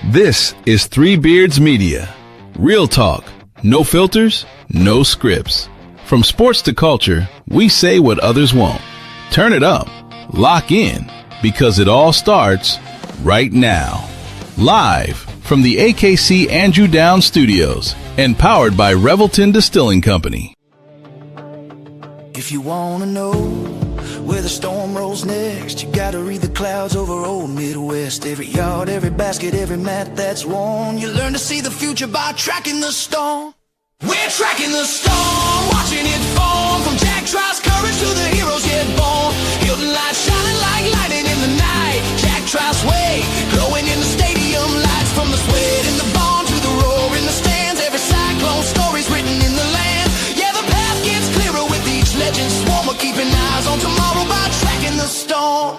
This is Three Beards Media. Real talk, no filters, no scripts. From sports to culture, we say what others won't. Turn it up, lock in, because it all starts right now. Live from the AKC Andrew Downs Studios and powered by Revelton Distilling Company. If you want to know where the storm rolls next, you gotta read the clouds over old Midwest. Every yard, every basket, every mat that's worn. You learn to see the future by tracking the storm. We're tracking the storm, watching it form. From Jack Trice's courage to the heroes yet born. Hilton lights shining like lightning in the night. Jack Trice way, glowing in the stadium lights. From the sweat in the barn to the roar in the stands. Every Cyclone story's written in the land. Yeah, the path gets clearer with each legend swarm. We're keeping eyes on tomorrow by tracking the storm.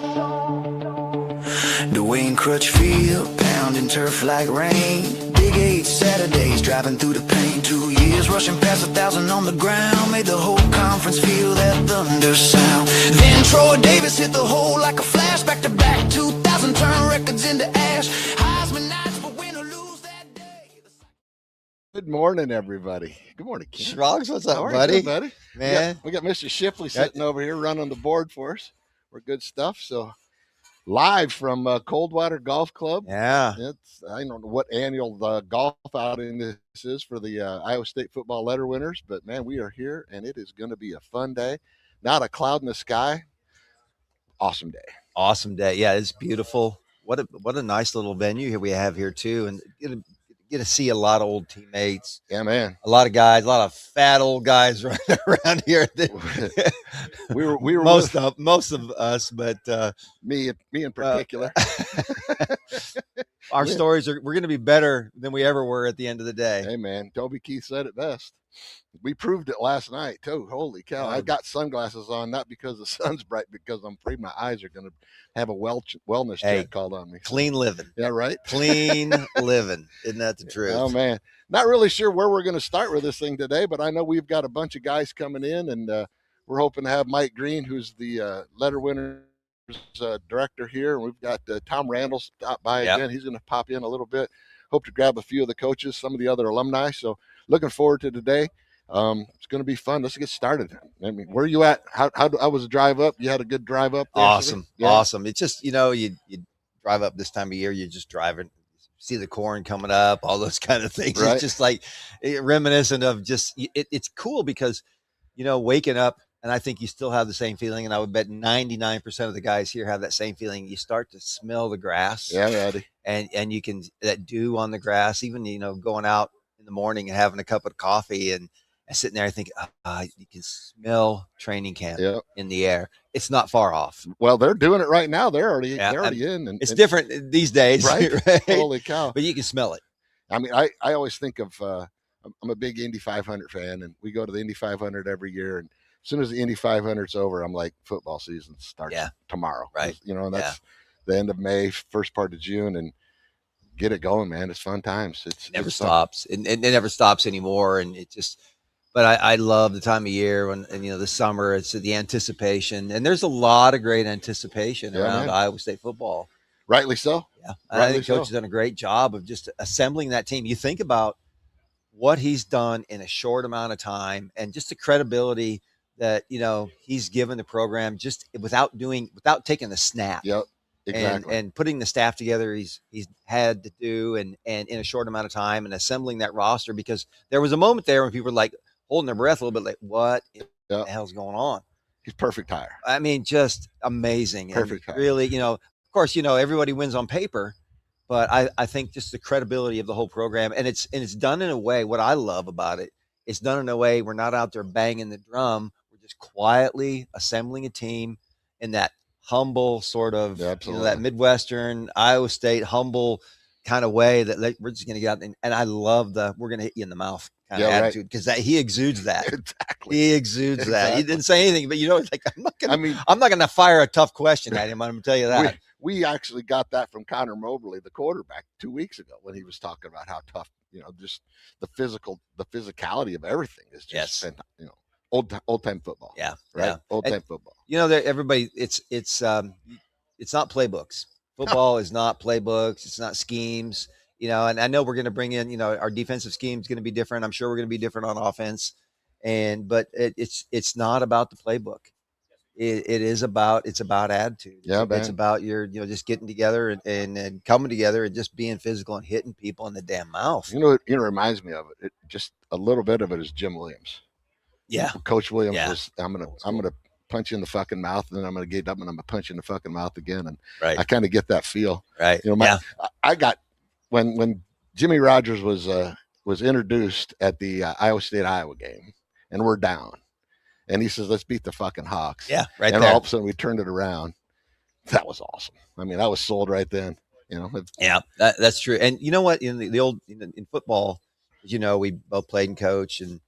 Dwayne Crutchfield, pounding turf like rain. Big 8 Saturdays, driving through the pain. 2 years, rushing past 1,000 on the ground. Made the whole conference feel that thunder sound. Then Troy Davis hit the hole like a flash. Back to back, 2,000 turn records into ash. Heisman nights, but win or lose that day. Good morning, everybody. Good morning, Ken. Shrugs, what's up, How are buddy? you, buddy? Man. We got Mr. Shipley sitting over here running the board for us. We're good stuff. So live from Coldwater Golf Club. Yeah. I don't know what annual golf outing this is for the Iowa State football Letterwinners, but man, we are here and it is going to be a fun day. Not a cloud in the sky. Awesome day. Awesome day. Yeah, it's beautiful. What a nice little venue here we have here too, and get to see a lot of old teammates. Yeah, man. A lot of guys, a lot of fat old guys running around here. we were most of us, but me in particular. Our stories we're going to be better than we ever were at the end of the day. Hey, man, Toby Keith said it best. We proved it last night, too. Holy cow. I got sunglasses on, not because the sun's bright, because I'm afraid my eyes are going to have a wellness check called on me. Clean living. Yeah, right? Clean living. Isn't that the truth? Oh, man. Not really sure where we're going to start with this thing today, but I know we've got a bunch of guys coming in, and we're hoping to have Mike Green, who's the Letterwinners director here. And we've got Tom Randall stop by again. He's going to pop in a little bit. Hope to grab a few of the coaches, some of the other alumni. So looking forward to today. It's going to be fun. Let's get started. I mean, where are you at? How was the drive up? You had a good drive up there? Awesome. Yeah. Awesome. It's just, you drive up this time of year, you're just driving, see the corn coming up, all those kind of things. Right. It's just like reminiscent of just, it's cool because, waking up, and I think you still have the same feeling. And I would bet 99% of the guys here have that same feeling. You start to smell the grass. Yeah, buddy. And you can, that dew on the grass, even, going out in the morning and having a cup of coffee and sitting there, I think you can smell training camp in the air. It's not far off. Well, they're doing it right now. They're already in. And it's different these days, right? Right? Holy cow! But you can smell it. I mean, I always think of I'm a big Indy 500 fan, and we go to the Indy 500 every year. And as soon as the Indy 500's over, I'm like, football season starts tomorrow, right? And that's the end of May, first part of June, and get it going, man. It's fun times. It never stops, and it never stops anymore. And it just. But I love the time of year when, the summer, it's the anticipation. And there's a lot of great anticipation around Iowa State football. Rightly so. Yeah. I think Coach has done a great job of just assembling that team. You think about what he's done in a short amount of time and just the credibility that, he's given the program just without taking the snap. Yep. Exactly. And putting the staff together he's had to do and in a short amount of time and assembling that roster, because there was a moment there when people were like, holding their breath a little bit, like, what the hell's going on? He's perfect hire. I mean, just amazing. Perfect hire. Really, of course, everybody wins on paper, but I think just the credibility of the whole program, and it's done in a way, what I love about it, it's done in a way we're not out there banging the drum. We're just quietly assembling a team in that humble sort of, that Midwestern, Iowa State, humble kind of way that we're just going to get out. And I love we're going to hit you in the mouth kind of attitude, because he exudes that. Exactly. He exudes that. He didn't say anything, but like, I'm not going to fire a tough question at him. I'm going to tell you that. We actually got that from Connor Mobley, the quarterback, 2 weeks ago when he was talking about how tough, just the phillicality of everything is just, old time football. Yeah. Right. Yeah. Old time football. Everybody, it's not playbooks. Football is not playbooks. It's not schemes. And I know we're going to bring in, our defensive scheme is going to be different. I'm sure we're going to be different on offense. But it's not about the playbook. It's about attitude. Yeah, It's about just getting together and coming together and just being physical and hitting people in the damn mouth. It reminds me of it. Just a little bit of it is Jim Williams. Yeah. Coach Williams Yeah. was, I'm gonna punch you in the fucking mouth, and then I'm gonna get up and I'm gonna punch you in the fucking mouth again. And Right. I kind of get that feel. Right. I got when Jimmy Rogers was introduced at the Iowa State-Iowa game, and we're down, and he says, "Let's beat the fucking Hawks." Yeah, right. And there. all of a sudden we turned it around. That was awesome. I mean, I was sold right then. Yeah, that's true. And you know what? In the old in football, we both played and coached, and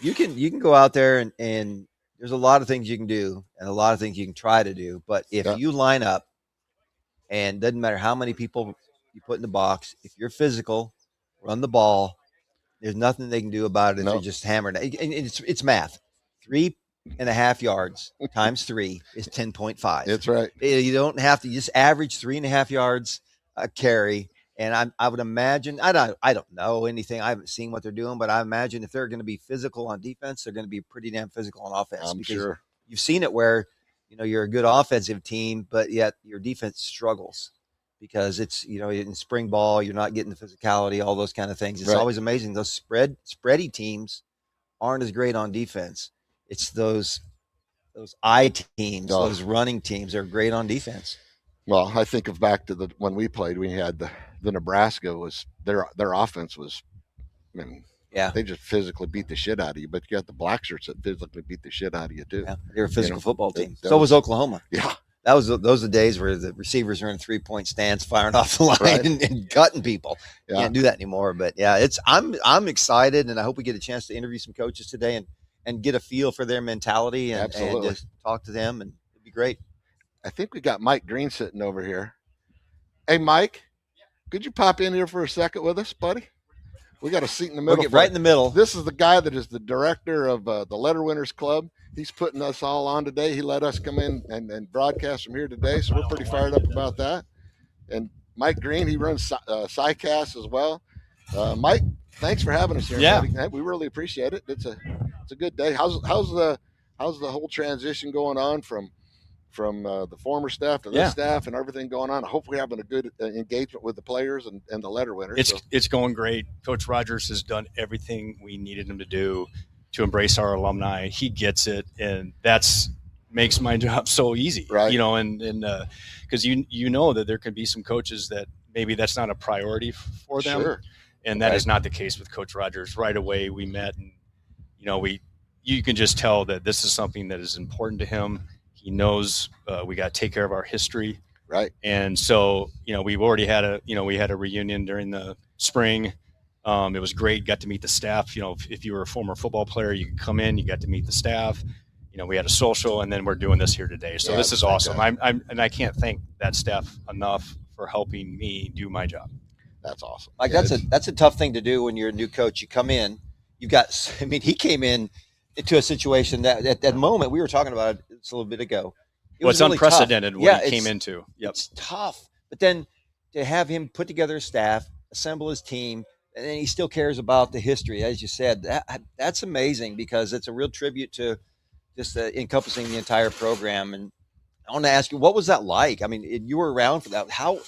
you can go out there and there's a lot of things you can do and a lot of things you can try to do. But if you line up, and doesn't matter how many people you put in the box, if you're physical, run the ball, there's nothing they can do about it if you're just hammering it. And it's math. 3.5 yards times 3 is 10.5. That's right. You don't have to. You just average 3.5 yards a carry. And I would imagine, I don't know anything. I haven't seen what they're doing, but I imagine if they're going to be physical on defense, they're going to be pretty damn physical on offense. I'm because sure. You've seen it where, you're a good offensive team, but yet your defense struggles because it's, in spring ball, you're not getting the physicality, all those kind of things. It's always amazing. Those spready teams aren't as great on defense. It's those I teams, those running teams, they're great on defense. Well, I think of back to when we played, we had the Nebraska was their offense was, they just physically beat the shit out of you. But you got the black shirts that physically beat the shit out of you too. Yeah, they're a physical football team. So was Oklahoma. Yeah, those are the days where the receivers are in 3-point stands, firing off the line and cutting people. Yeah. Can't do that anymore. But yeah, I'm excited, and I hope we get a chance to interview some coaches today and get a feel for their mentality and just talk to them, and it'd be great. I think we got Mike Green sitting over here. Hey, Mike, could you pop in here for a second with us, buddy? We got a seat in the middle. We'll get right in the middle. This is the guy that is the director of the Letterwinners Club. He's putting us all on today. He let us come in and broadcast from here today, so we're pretty fired up about that. And Mike Green, he runs Cycast as well. Mike, thanks for having us here. Yeah, buddy. We really appreciate it. It's a good day. How's the whole transition going on from the former staff to this staff and everything going on? I hope we're having a good engagement with the players and the letter winners. It's going great. Coach Rogers has done everything we needed him to do to embrace our alumni. He gets it, and that's makes my job so easy. Right. And because that there can be some coaches that maybe that's not a priority for them. Sure. And that is not the case with Coach Rogers. Right away we met, and you can just tell that this is something that is important to him. He knows we got to take care of our history. Right. And so, we've already had we had a reunion during the spring. It was great. Got to meet the staff. If you were a former football player, you could come in, you got to meet the staff. We had a social, and then we're doing this here today. So this is awesome. I can't thank that staff enough for helping me do my job. That's awesome. Like that's a tough thing to do when you're a new coach. You come in, he came in into a situation that at that moment we were talking about it a little bit ago. It's really unprecedented tough. What he came into. Yep. It's tough. But then to have him put together a staff, assemble his team, and then he still cares about the history, as you said, that's amazing because it's a real tribute to just encompassing the entire program. And I want to ask you, what was that like? I mean, you were around for that. How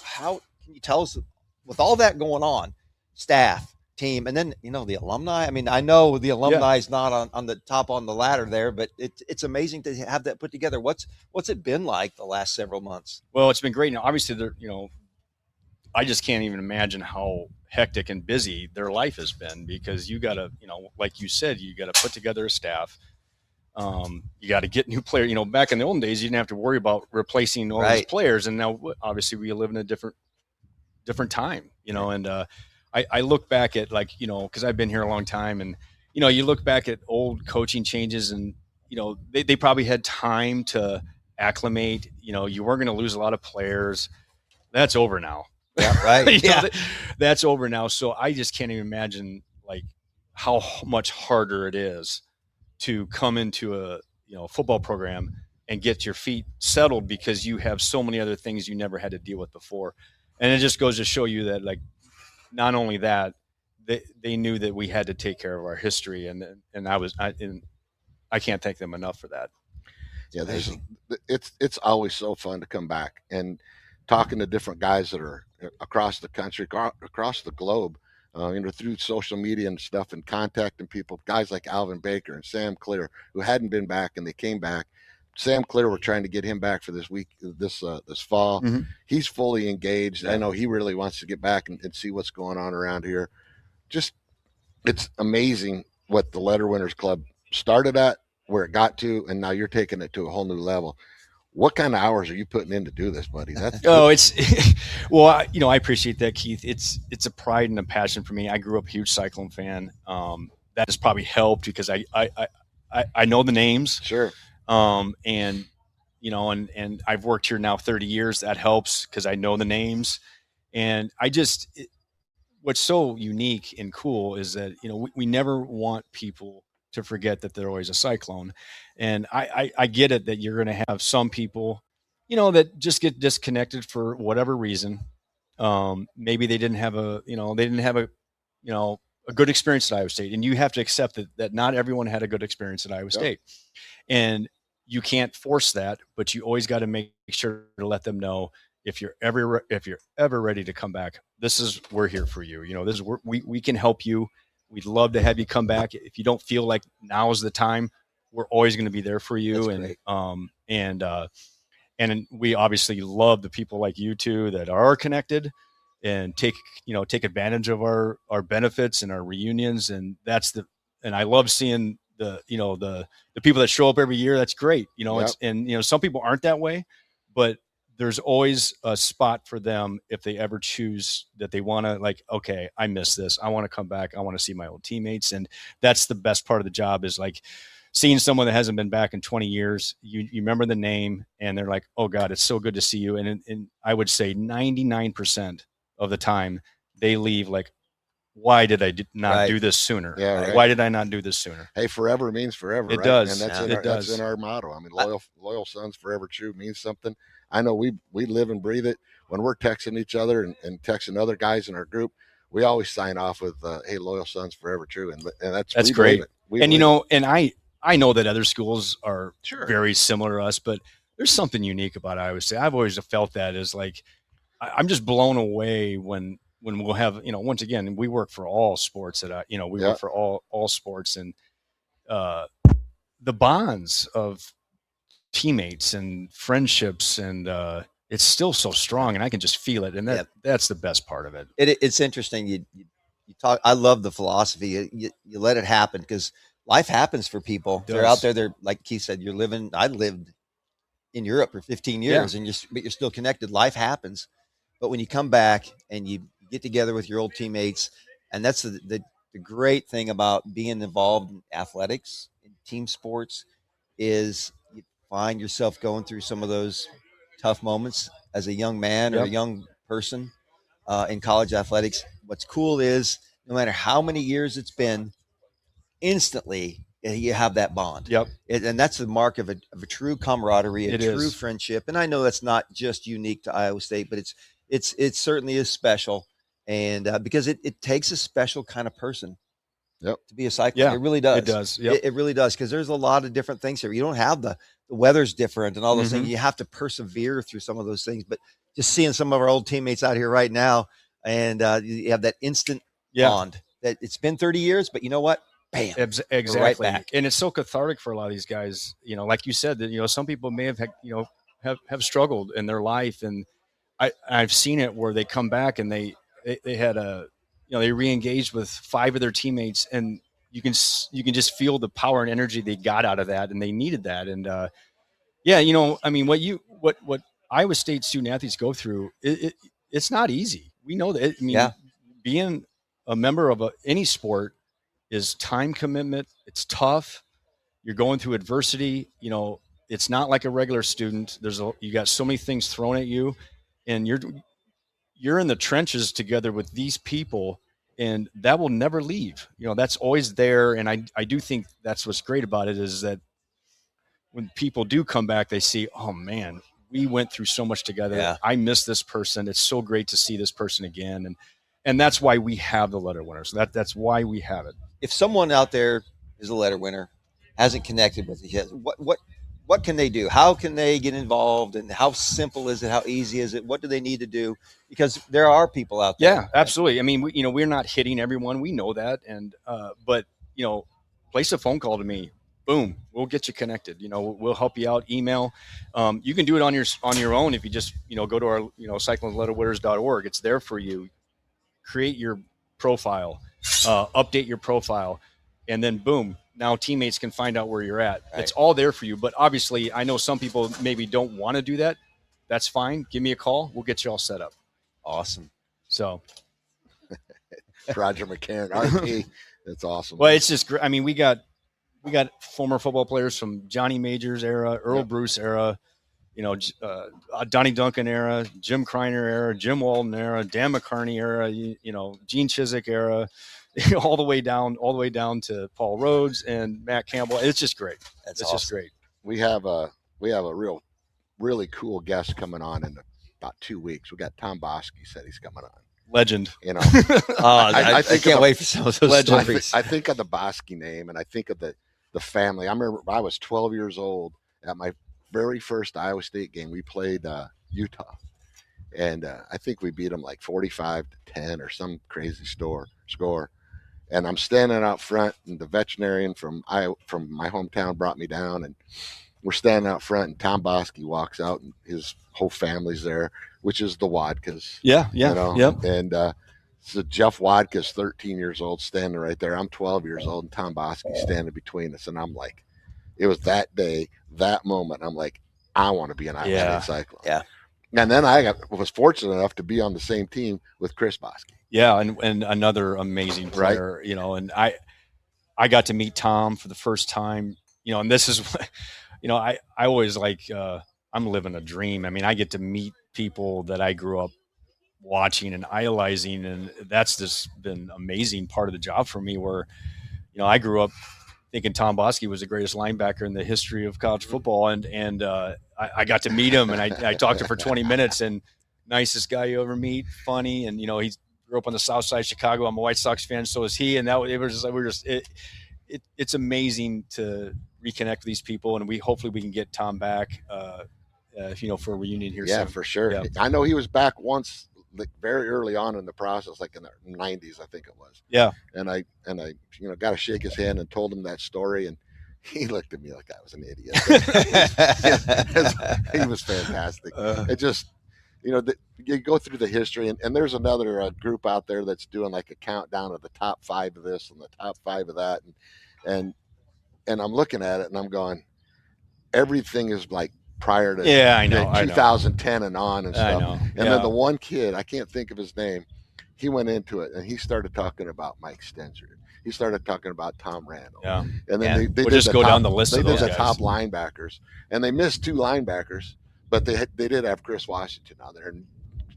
can you tell us, with all that going on, staff, team, and then the alumni? I mean, I know the alumni is not on the top on the ladder there, but it's amazing to have that put together. What's it been like the last several months? Well, it's been great. Now, obviously, I just can't even imagine how hectic and busy their life has been, because you got to, like you said, you got to put together a staff. You got to get new players. Back in the olden days, you didn't have to worry about replacing all these players, and now obviously we live in a different time. And I look back at because I've been here a long time, and you look back at old coaching changes, and they probably had time to acclimate. You weren't going to lose a lot of players. That's over now. Yeah, right. That's over now. So I just can't even imagine how much harder it is to come into a football program and get your feet settled, because you have so many other things you never had to deal with before. And it just goes to show you that not only that, they knew that we had to take care of our history, and I can't thank them enough for that. Yeah, it's always so fun to come back and talking to different guys that are across the country, across the globe, through social media and stuff, and contacting people, guys like Alvin Baker and Sam Clear, who hadn't been back and they came back. Sam Clear, we're trying to get him back for this week, this fall. Mm-hmm. He's fully engaged. Yeah. I know he really wants to get back and see what's going on around here. Just, it's amazing what the Letterwinners Club started at, where it got to, and now you're taking it to a whole new level. What kind of hours are you putting in to do this, buddy? Well, I appreciate that, Keith. It's a pride and a passion for me. I grew up a huge Cyclone fan. That has probably helped because I know the names. Sure. And I've worked here now 30 years. That helps because I know the names. And what's so unique and cool is that, we never want people to forget that they're always a Cyclone. And I get it that you're going to have some people, that just get disconnected for whatever reason. Maybe they didn't have a good experience at Iowa State, and you have to accept that not everyone had a good experience at Iowa State, and you can't force that, but you always got to make sure to let them know if you're ever ready to come back, we're here for you. We can help you. We'd love to have you come back. If you don't feel like now is the time, we're always going to be there for you. And we obviously love the people like you two that are connected and take advantage of our benefits and our reunions. And I love seeing the people that show up every year. That's great. Some people aren't that way, but there's always a spot for them if they ever choose that they want to, okay, I miss this. I want to come back. I want to see my old teammates. And that's the best part of the job is seeing someone that hasn't been back in 20 years. You remember the name and they're like, oh God, it's so good to see you. And I would say 99% of the time they leave why did I not do this sooner? Yeah, right. Why did I not do this sooner? Hey, forever means forever. It right? does. And that's in our motto. I mean, loyal sons forever true means something. I know we live and breathe it. When we're texting each other and texting other guys in our group, we always sign off with, hey, loyal sons forever true. And that's great. And I know that other schools are very similar to us, but there's something unique about Iowa State. I've always felt that is I'm just blown away when we'll have, once again, we work for all sports work for all sports, and the bonds of teammates and friendships and it's still so strong, and I can just feel it. And that's the best part of it. It's interesting. You talk, I love the philosophy. You let it happen because life happens for people. They're out there. They're like Keith said, I lived in Europe for 15 years but you're still connected. Life happens. But when you come back and you get together with your old teammates, and that's the great thing about being involved in athletics, in team sports, is you find yourself going through some of those tough moments as a young man or a young person in college athletics. What's cool is no matter how many years it's been, instantly you have that bond. And that's the mark of a true camaraderie, a true friendship. And I know that's not just unique to Iowa State, but it certainly is special. And because it takes a special kind of person to be a cyclist. It really does. It does. It really does. Because there's a lot of different things here. You don't have the weather's different and all those things. You have to persevere through some of those things. But just seeing some of our old teammates out here right now, and you have that instant bond that it's been 30 years, but you know what? Bam. Exactly. Right back. And it's so cathartic for a lot of these guys, like you said, that, some people may have struggled in their life. And I've seen it where they come back and they had they re-engaged with 5 of their teammates, and you can just feel the power and energy they got out of that, and they needed that. And what Iowa State student athletes go through, it's not easy. We know that. Being a member of any sport is time commitment. It's tough. You're going through adversity. It's not like a regular student. You got so many things thrown at you, and you're in the trenches together with these people, and that will never leave. That's always there. And I do think that's what's great about it, is that when people do come back, they see, oh man, we went through so much together. I miss this person. It's so great to see this person again. And that's why we have the letter winners. That's why we have it. If someone out there is a letter winner, hasn't connected with it yet, what can they do? How can they get involved? And how simple is it? How easy is it? What do they need to do? Because there are people out there. Yeah, absolutely. I mean, we're not hitting everyone. We know that. And, but, place a phone call to me. Boom, we'll get you connected. We'll help you out. Email. You can do it on your own if you just, go to our, cycloneletterwinners.org. It's there for you. Create your profile, update your profile, and then boom, now teammates can find out where you're at. Right. It's all there for you. But obviously, I know some people maybe don't want to do that. That's fine. Give me a call. We'll get you all set up. Awesome. So, Roger McCarron, RP. That's awesome. Well, it's just great. I mean, we got former football players from Johnny Majors era, Earl Bruce era, Donnie Duncan era, Jim Kreiner era, Jim Walden era, Dan McCarney era, Gene Chiswick era, all the way down to Paul Rhodes and Matt Campbell. It's just great. It's awesome. Just great. We have a really cool guest coming on in about 2 weeks. We got Tom Bosky said he's coming on. Legend. I can't wait for some of those stories. I think of the Bosky name, and I think of the family. I remember I was 12 years old at my very first Iowa State game. We played Utah, and I think we beat them like 45-10 or some crazy score. And I'm standing out front, and the veterinarian from my hometown brought me down, and we're standing out front, and Tom Bosky walks out, and his whole family's there, which is the Wadkas. Yeah. Yep. And so Jeff Wadka's 13 years old, standing right there. I'm 12 years old, and Tom Bosky's standing between us, and I'm like, it was that day, that moment. I'm like, I want to be an Iowa State Cyclone. Yeah. And then was fortunate enough to be on the same team with Chris Bosky. Yeah, and another amazing player, right? And I got to meet Tom for the first time, and this is, I always like, I'm living a dream. I mean, I get to meet people that I grew up watching and idolizing, and that's just been amazing part of the job for me where, I grew up thinking Tom Bosky was the greatest linebacker in the history of college football. And I got to meet him, and I talked to him for 20 minutes, and nicest guy you ever meet, funny. And, he grew up on the south side of Chicago. I'm a White Sox fan. So is he. And it's amazing to reconnect with these people. And hopefully we can get Tom back, for a reunion here soon. Yeah, for sure. Yeah. I know he was back once, like very early on in the process, like in the 90s, I think it was. Yeah. And I got to shake his hand and told him that story, and he looked at me like I was an idiot. He was fantastic. It just, you go through the history, and there's another group out there that's doing like a countdown of the top 5 of this and the top 5 of that, and I'm looking at it and I'm going, everything is like prior to 2010 and on and stuff. I know. And then the one kid, I can't think of his name, he went into it and he started talking about Mike Stenzer. He started talking about Tom Randall. Yeah. And then they just go down the list of those guys. They did the top guys. linebackers, and they missed 2 linebackers, but they did have Chris Washington out there,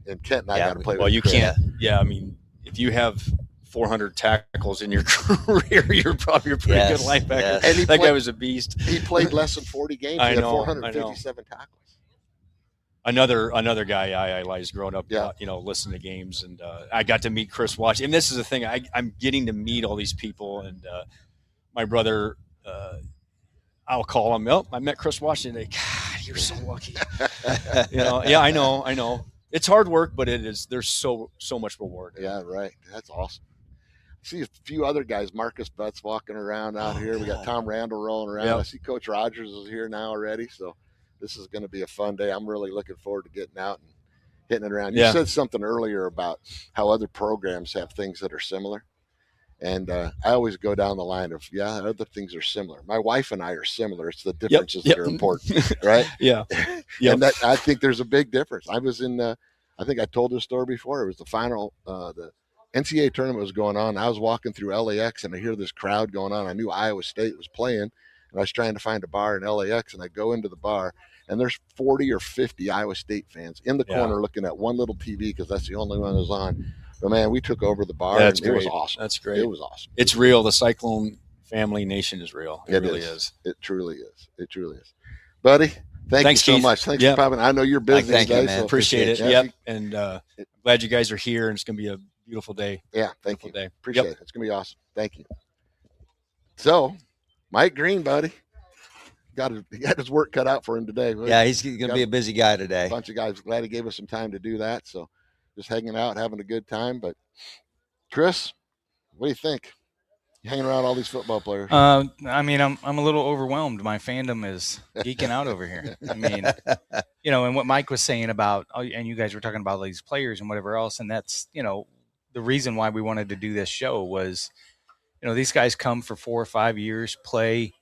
and Kent and I got to play with Well, you Chris. can't. Yeah, I mean, if you have 400 tackles in your career, you're probably a pretty good linebacker. Yes. And that guy was a beast. He played less than 40 games. He had 457 tackles. Another guy I idolized growing up, listening to games, and I got to meet Chris Washington. And this is the thing, I'm getting to meet all these people, and my brother, I'll call him. Oh, I met Chris Washington today. God, you're so lucky. Yeah, I know. It's hard work, but there's so much reward. Yeah, right. That's awesome. I see a few other guys. Marcus Butts walking around out here. We got Tom Randall rolling around. Yep. I see Coach Rogers is here now already. So this is going to be a fun day. I'm really looking forward to getting out and hitting it around. You said something earlier about how other programs have things that are similar. And I always go down the line of, other things are similar. My wife and I are similar. It's the differences that are important, right? Yeah. And I think there's a big difference. I was in, I think I told this story before. It was the final, the NCAA tournament was going on. I was walking through LAX, and I hear this crowd going on. I knew Iowa State was playing, and I was trying to find a bar in LAX, and I go into the bar, and there's 40 or 50 Iowa State fans in the corner looking at one little TV because that's the only one that was on. But, man, we took over the bar, and it was awesome. That's great. It was awesome. It's real. The Cyclone family nation is real. It really is. It truly is. It truly is. Buddy, thanks you so much. Thanks for popping. I know you're busy. Thank you, man. So appreciate it. Yep. And glad you guys are here, and it's going to be a beautiful day. Yeah, thank you. Day. Appreciate it. It's going to be awesome. Thank you. So, Mike Green, buddy, he got his work cut out for him today. Yeah, he's going to be a busy guy today. A bunch of guys. Glad he gave us some time to do that. So, just hanging out, having a good time. But, Chris, what do you think? You hanging around all these football players? I mean, I'm a little overwhelmed. My fandom is geeking out over here. I mean, and what Mike was saying about, and you guys were talking about these players and whatever else, and that's, the reason why we wanted to do this show was, these guys come for 4 or 5 years, play,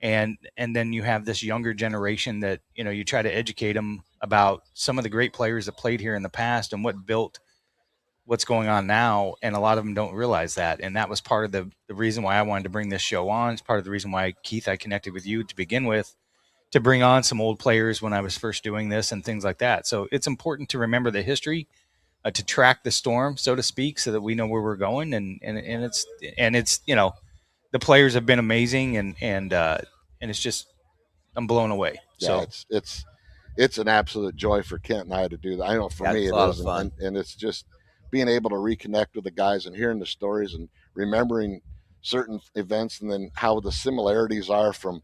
and then you have this younger generation that, you try to educate them about some of the great players that played here in the past and what built what's going on now, and a lot of them don't realize that. And that was part of the reason why I wanted to bring this show on. It's part of the reason why, Keith, I connected with you to begin with, to bring on some old players when I was first doing this and things like that. So it's important to remember the history, to track the storm, so to speak, so that we know where we're going. And it's the players have been amazing, and it's just, I'm blown away. Yeah, so it's an absolute joy for Kent and I to do that. I know for me it is, and it's just being able to reconnect with the guys and hearing the stories and remembering certain events, and then how the similarities are from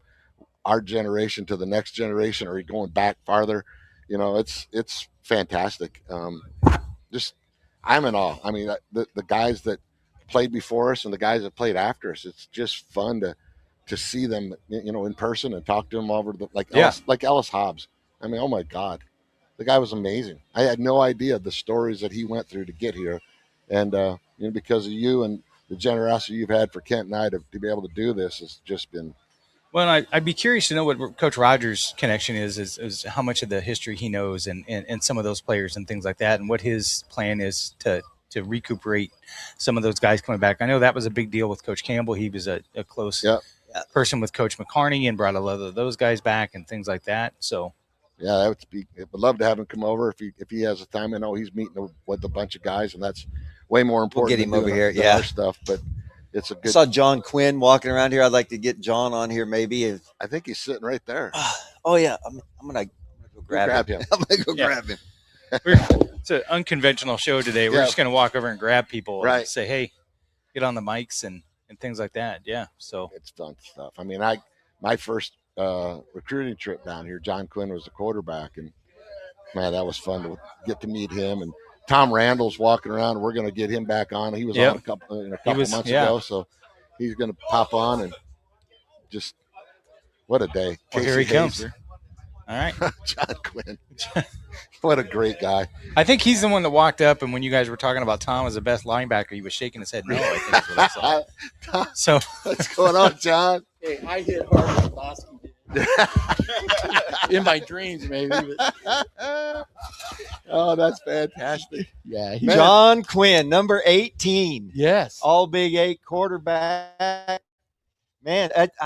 our generation to the next generation, or going back farther. It's fantastic. Just, I'm in awe. I mean, the guys that played before us and the guys that played after us, it's just fun to see them, in person and talk to them over Ellis Hobbs. I mean, oh my God. The guy was amazing. I had no idea the stories that he went through to get here. And, because of you and the generosity you've had for Kent and I to be able to do this has just been. Well, I'd be curious to know what Coach Rogers' connection is how much of the history he knows and some of those players and things like that, and what his plan is to recuperate some of those guys coming back. I know that was a big deal with Coach Campbell. He was a close person with Coach McCarney and brought a lot of those guys back and things like that. So. Yeah, I would love to have him come over if he has the time. I know he's meeting with a bunch of guys, and that's way more important. We'll get him over here. Than our stuff, but it's a good. I saw John Quinn walking around here. I'd like to get John on here, maybe. I think he's sitting right there. Oh yeah, I'm gonna go grab him. I'm gonna go grab him. It's an unconventional show today. We're just gonna walk over and grab people and say, "Hey, get on the mics and things like that." Yeah, so it's fun stuff. I mean, my first recruiting trip down here, John Quinn was the quarterback, and man, that was fun to get to meet him. And Tom Randall's walking around. We're going to get him back on. He was on a couple months ago, so he's going to pop on, and just what a day. Well, here he comes. All right. John Quinn. What a great guy. I think he's the one that walked up, and when you guys were talking about Tom as the best linebacker, he was shaking his head no, I think is what I saw. So what's going on, John? Hey, I hit harder than Bosky did. In my dreams, maybe. But. Oh, that's fantastic. Yeah. John Quinn, number 18. Yes. All Big 8 quarterback. Man, that's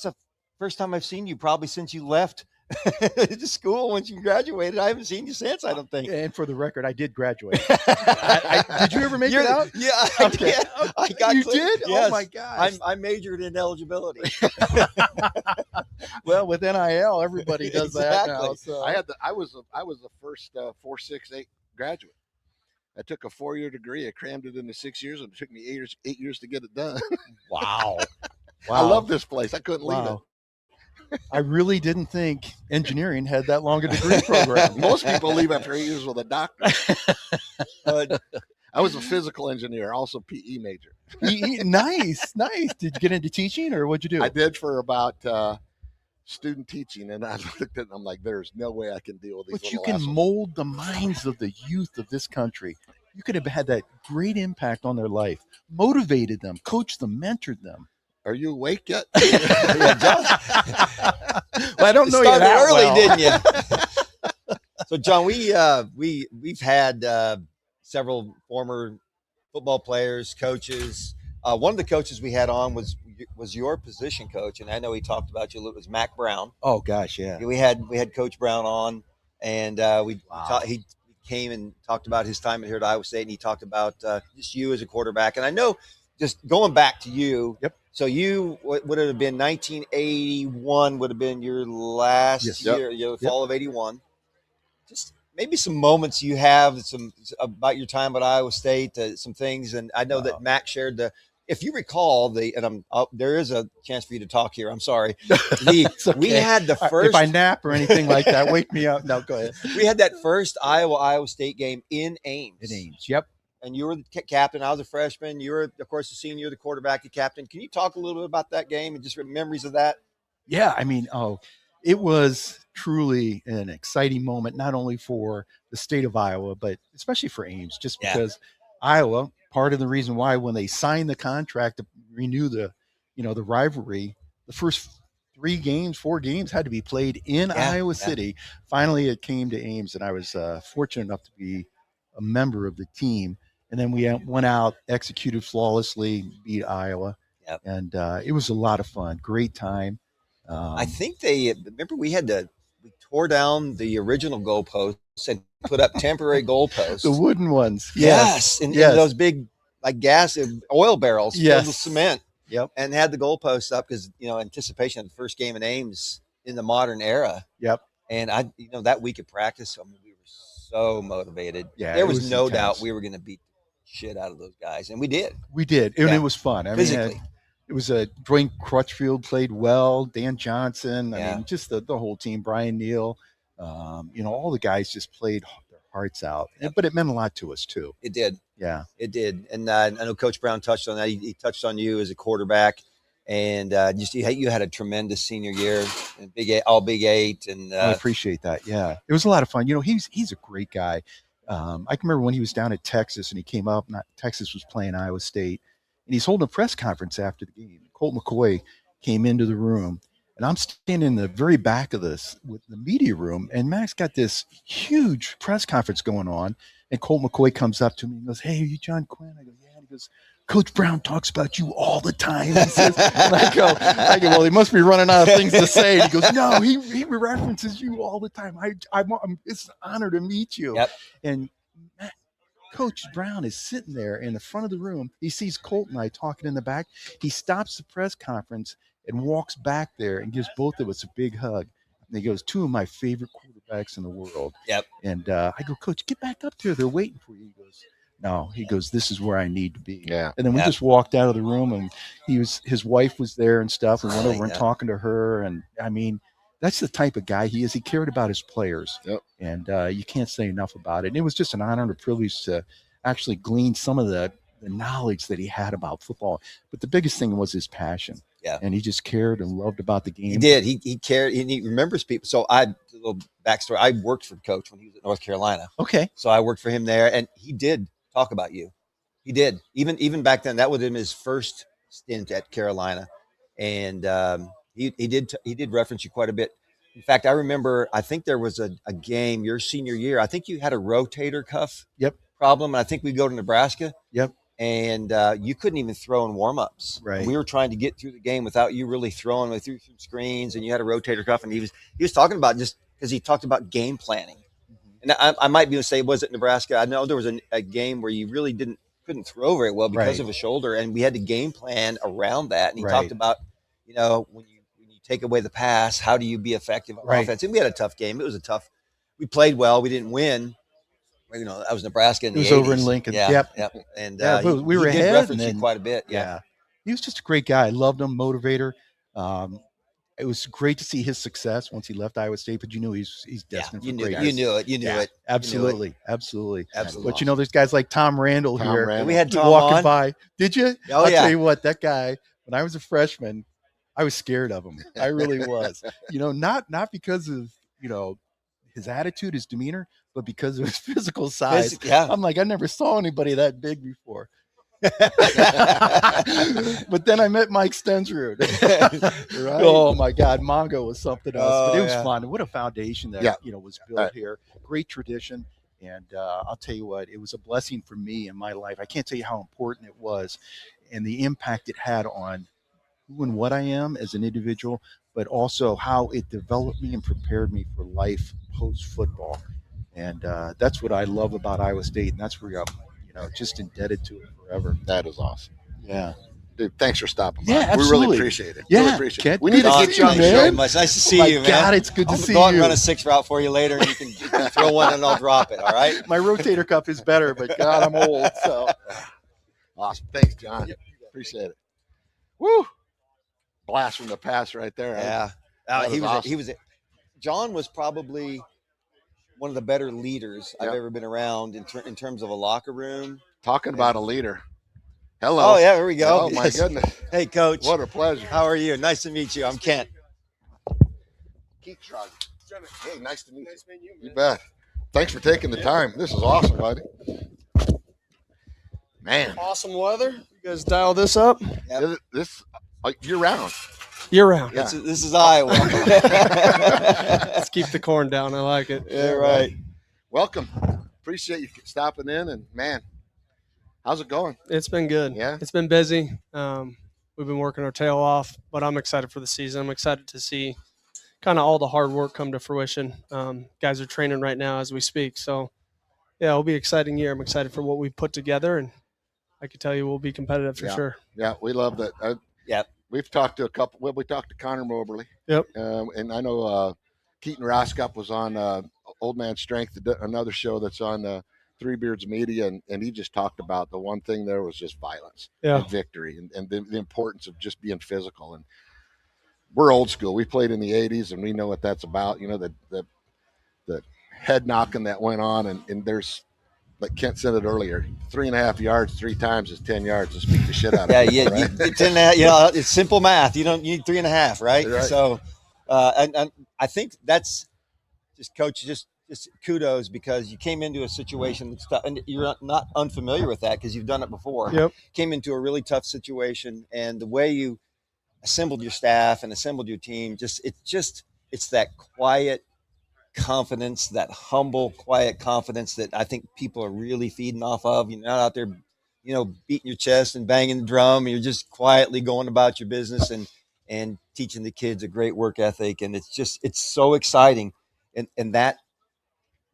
the first time I've seen you probably since you left to school when you graduated. I haven't seen you since, I don't think. And for the record, I did graduate. Did you ever make it out? Yeah, I did. I got you clear. did? Yes. Oh my gosh. I majored in eligibility. Well, with NIL, everybody does that now. So. I was the first 4.68 graduate. I took a 4-year degree. I crammed it into 6 years, and it took me 8 years to get it done. Wow. I love this place. I couldn't leave it. I really didn't think engineering had that long a degree program. Most people leave after 8 years with a doctorate. I was a physical engineer, also PE major. Nice. Did you get into teaching, or what'd you do? I did for about student teaching, and I looked at it and I'm like, there's no way I can deal with these. But you can mold the minds of the youth of this country. You could have had that great impact on their life, motivated them, coached them, mentored them. Are you awake yet? Well, I don't know you that early, well. Didn't you? So, John, we've had several former football players, coaches. One of the coaches we had on was your position coach, and I know he talked about you. It was Mack Brown. Oh gosh, yeah. We had Coach Brown on, and he came and talked about his time here at Iowa State, and he talked about just you as a quarterback. And I know, just going back to you. Yep. So you would have been 1981 would have been your last year, fall of 81. Just maybe some moments you have about your time at Iowa State, some things. And I know that Mack shared if you recall there is a chance for you to talk here. I'm sorry. Okay. We had the first, if I nap or anything like that, wake me up. No, go ahead. We had that first Iowa State game in Ames. In Ames. Yep. And you were the captain. I was a freshman. You were, of course, the senior, the quarterback, the captain. Can you talk a little bit about that game and just memories of that? Yeah, I mean, it was truly an exciting moment, not only for the state of Iowa, but especially for Ames, just because Iowa, part of the reason why when they signed the contract to renew the rivalry, the first 4 games had to be played in Iowa City. Finally, it came to Ames, and I was fortunate enough to be a member of the team. And then we went out, executed flawlessly, beat Iowa. Yep. And it was a lot of fun. Great time. I think remember we tore down the original goalposts and put up temporary goalposts. The wooden ones. Yes. And those big like gas oil barrels filled with cement. Yep. And had the goalposts up because, anticipation of the first game in Ames in the modern era. Yep. And that week of practice, we were so motivated. Yeah. There was no doubt we were going to beat the shit out of those guys. And we did. And it was fun. I physically. mean, it was Dwayne Crutchfield played well, Dan Johnson. I mean, just the whole team, Brian Neal, all the guys just played their hearts out. Yep. But it meant a lot to us too. It did. Yeah, it did. And I know Coach Brown touched on that. He touched on you as a quarterback, and you had a tremendous senior year, and all Big 8. And I appreciate that. Yeah, it was a lot of fun. He's a great guy. I can remember when he was down at Texas and he came up. Texas was playing Iowa State. And he's holding a press conference after the game. Colt McCoy came into the room, and I'm standing in the very back of with the media room, and Max got this huge press conference going on, and Colt McCoy comes up to me and goes, "Hey, are you John Quinn?" I go, "Yeah." And he goes, "Coach Brown talks about you all the time." He says, and I go, "Well, he must be running out of things to say." And he goes, "No, he references you all the time. It's an honor to meet you." Yep. And Coach Brown is sitting there in the front of the room. He sees Colt and I talking in the back. He stops the press conference and walks back there and gives both of us a big hug. And he goes, "Two of my favorite quarterbacks in the world." Yep. And I go, "Coach, get back up there. They're waiting for you." He goes, "No." He goes, "This is where I need to be." Yeah. And then we just walked out of the room, and his wife was there and stuff. We went over and talking to her. And I mean, that's the type of guy he is. He cared about his players. Yep. And you can't say enough about it. And it was just an honor and a privilege to actually glean some of the knowledge that he had about football. But the biggest thing was his passion. Yeah. And he just cared and loved about the game. He did. He cared, and he remembers people. So a little backstory. I worked for Coach when he was at North Carolina. Okay. So I worked for him there, and he did talk about you. He did. Even back then, that was his first stint at Carolina. And he did reference you quite a bit. In fact, I remember, I think there was a game your senior year. I think you had a rotator cuff problem. And I think we go to Nebraska. Yep. And you couldn't even throw in warm-ups. Right. And we were trying to get through the game without you really throwing. We threw some screens, and you had a rotator cuff. And he was talking about, just because he talked about game planning. Mm-hmm. And I might be able to say, was it Nebraska? I know there was a game where you really couldn't throw very well because of a shoulder, and we had to game plan around that. And he talked about, when you take away the pass, how do you be effective on offense? And we had a tough game. It was we played well. We didn't win. That was Nebraska in the 80s. It was over in Lincoln. Yeah. Yep. And we were he ahead. Did reference you quite a bit. Yeah. He was just a great guy. I loved him, motivator. It was great to see his success once he left Iowa State, but he's destined for greatness. You knew it. Absolutely. But there's guys like Tom Randall here. And we had Tom walking on. by. Did you? Oh, I'll tell you what, that guy, when I was a freshman, I was scared of him. I really was. Not because of, his attitude, his demeanor, but because of his physical size. I'm like, I never saw anybody that big before. But then I met Mike Stensrud. Right? Oh my God, Mongo was something else. But it was fun. What a foundation that was built here. Great tradition. And I'll tell you what, it was a blessing for me in my life. I can't tell you how important it was and the impact it had on who and what I am as an individual, but also how it developed me and prepared me for life post-football. And that's what I love about Iowa State, and that's where I'm, just indebted to it forever. That is awesome. Yeah. Dude, thanks for stopping by. Yeah, We absolutely. really appreciate it. Yeah, Really appreciate Ken, it. We good need to to get see you on you, the man. show. Very much. Nice to see My you, man. God, it's good to I'll see go out and you. run a 6 route for you later, and you can throw one and I'll drop it. All right. My rotator cuff is better, but God, I'm old. So Awesome. Thanks, John. Appreciate it. Woo! Blast from the past right there. Yeah. That He was was. awesome. He was. John was probably one of the better leaders I've Yep. ever been around in terms of a locker room. Talking about a leader. Hello. Oh yeah, here we go. Oh, my Yes. goodness. Hey, Coach. What a pleasure. How are you? Nice to meet you. I'm Kent. Keith Shrug. Hey, nice to meet you. You bet. Thanks for taking the time. This is awesome, buddy. Man, Awesome weather. You guys dial this up this year round. year round. Yeah. This is Iowa. Let's keep the corn down. I like it. Yeah, right. Welcome. Appreciate you stopping in. And man, how's it going? It's been good. Yeah. It's been busy. We've been working our tail off, but I'm excited for the season. I'm excited to see kind of all the hard work come to fruition. Guys are training right now as we speak. So, yeah, it'll be an exciting year. I'm excited for what we've put together, and I can tell you we'll be competitive for sure. Yeah, we love that. Yep. We've talked to a couple. Well, we talked to Connor Moberly. Yep. And I know Keaton Roskup was on Old Man Strength, another show that's on Three Beards Media, and he just talked about the one thing there was just violence and victory and the importance of just being physical. And we're old school. We played in the 80s, and we know what that's about. You know, the head knocking that went on, and there's, like Kent said it earlier, 3.5 yards 3 times is 10 yards to speak the shit out of Yeah, people, yeah. right? 10.5, it's simple math. You need 3.5, right? Right. So, and I think that's just, Coach, just kudos, because you came into a situation that's tough, and you're not unfamiliar with that because you've done it before. Yep. Came into a really tough situation, and the way you assembled your staff and assembled your team, it's that quiet confidence, that humble, quiet confidence that I think people are really feeding off of. You're not out there, beating your chest and banging the drum. You're just quietly going about your business and teaching the kids a great work ethic. And it's so exciting. And that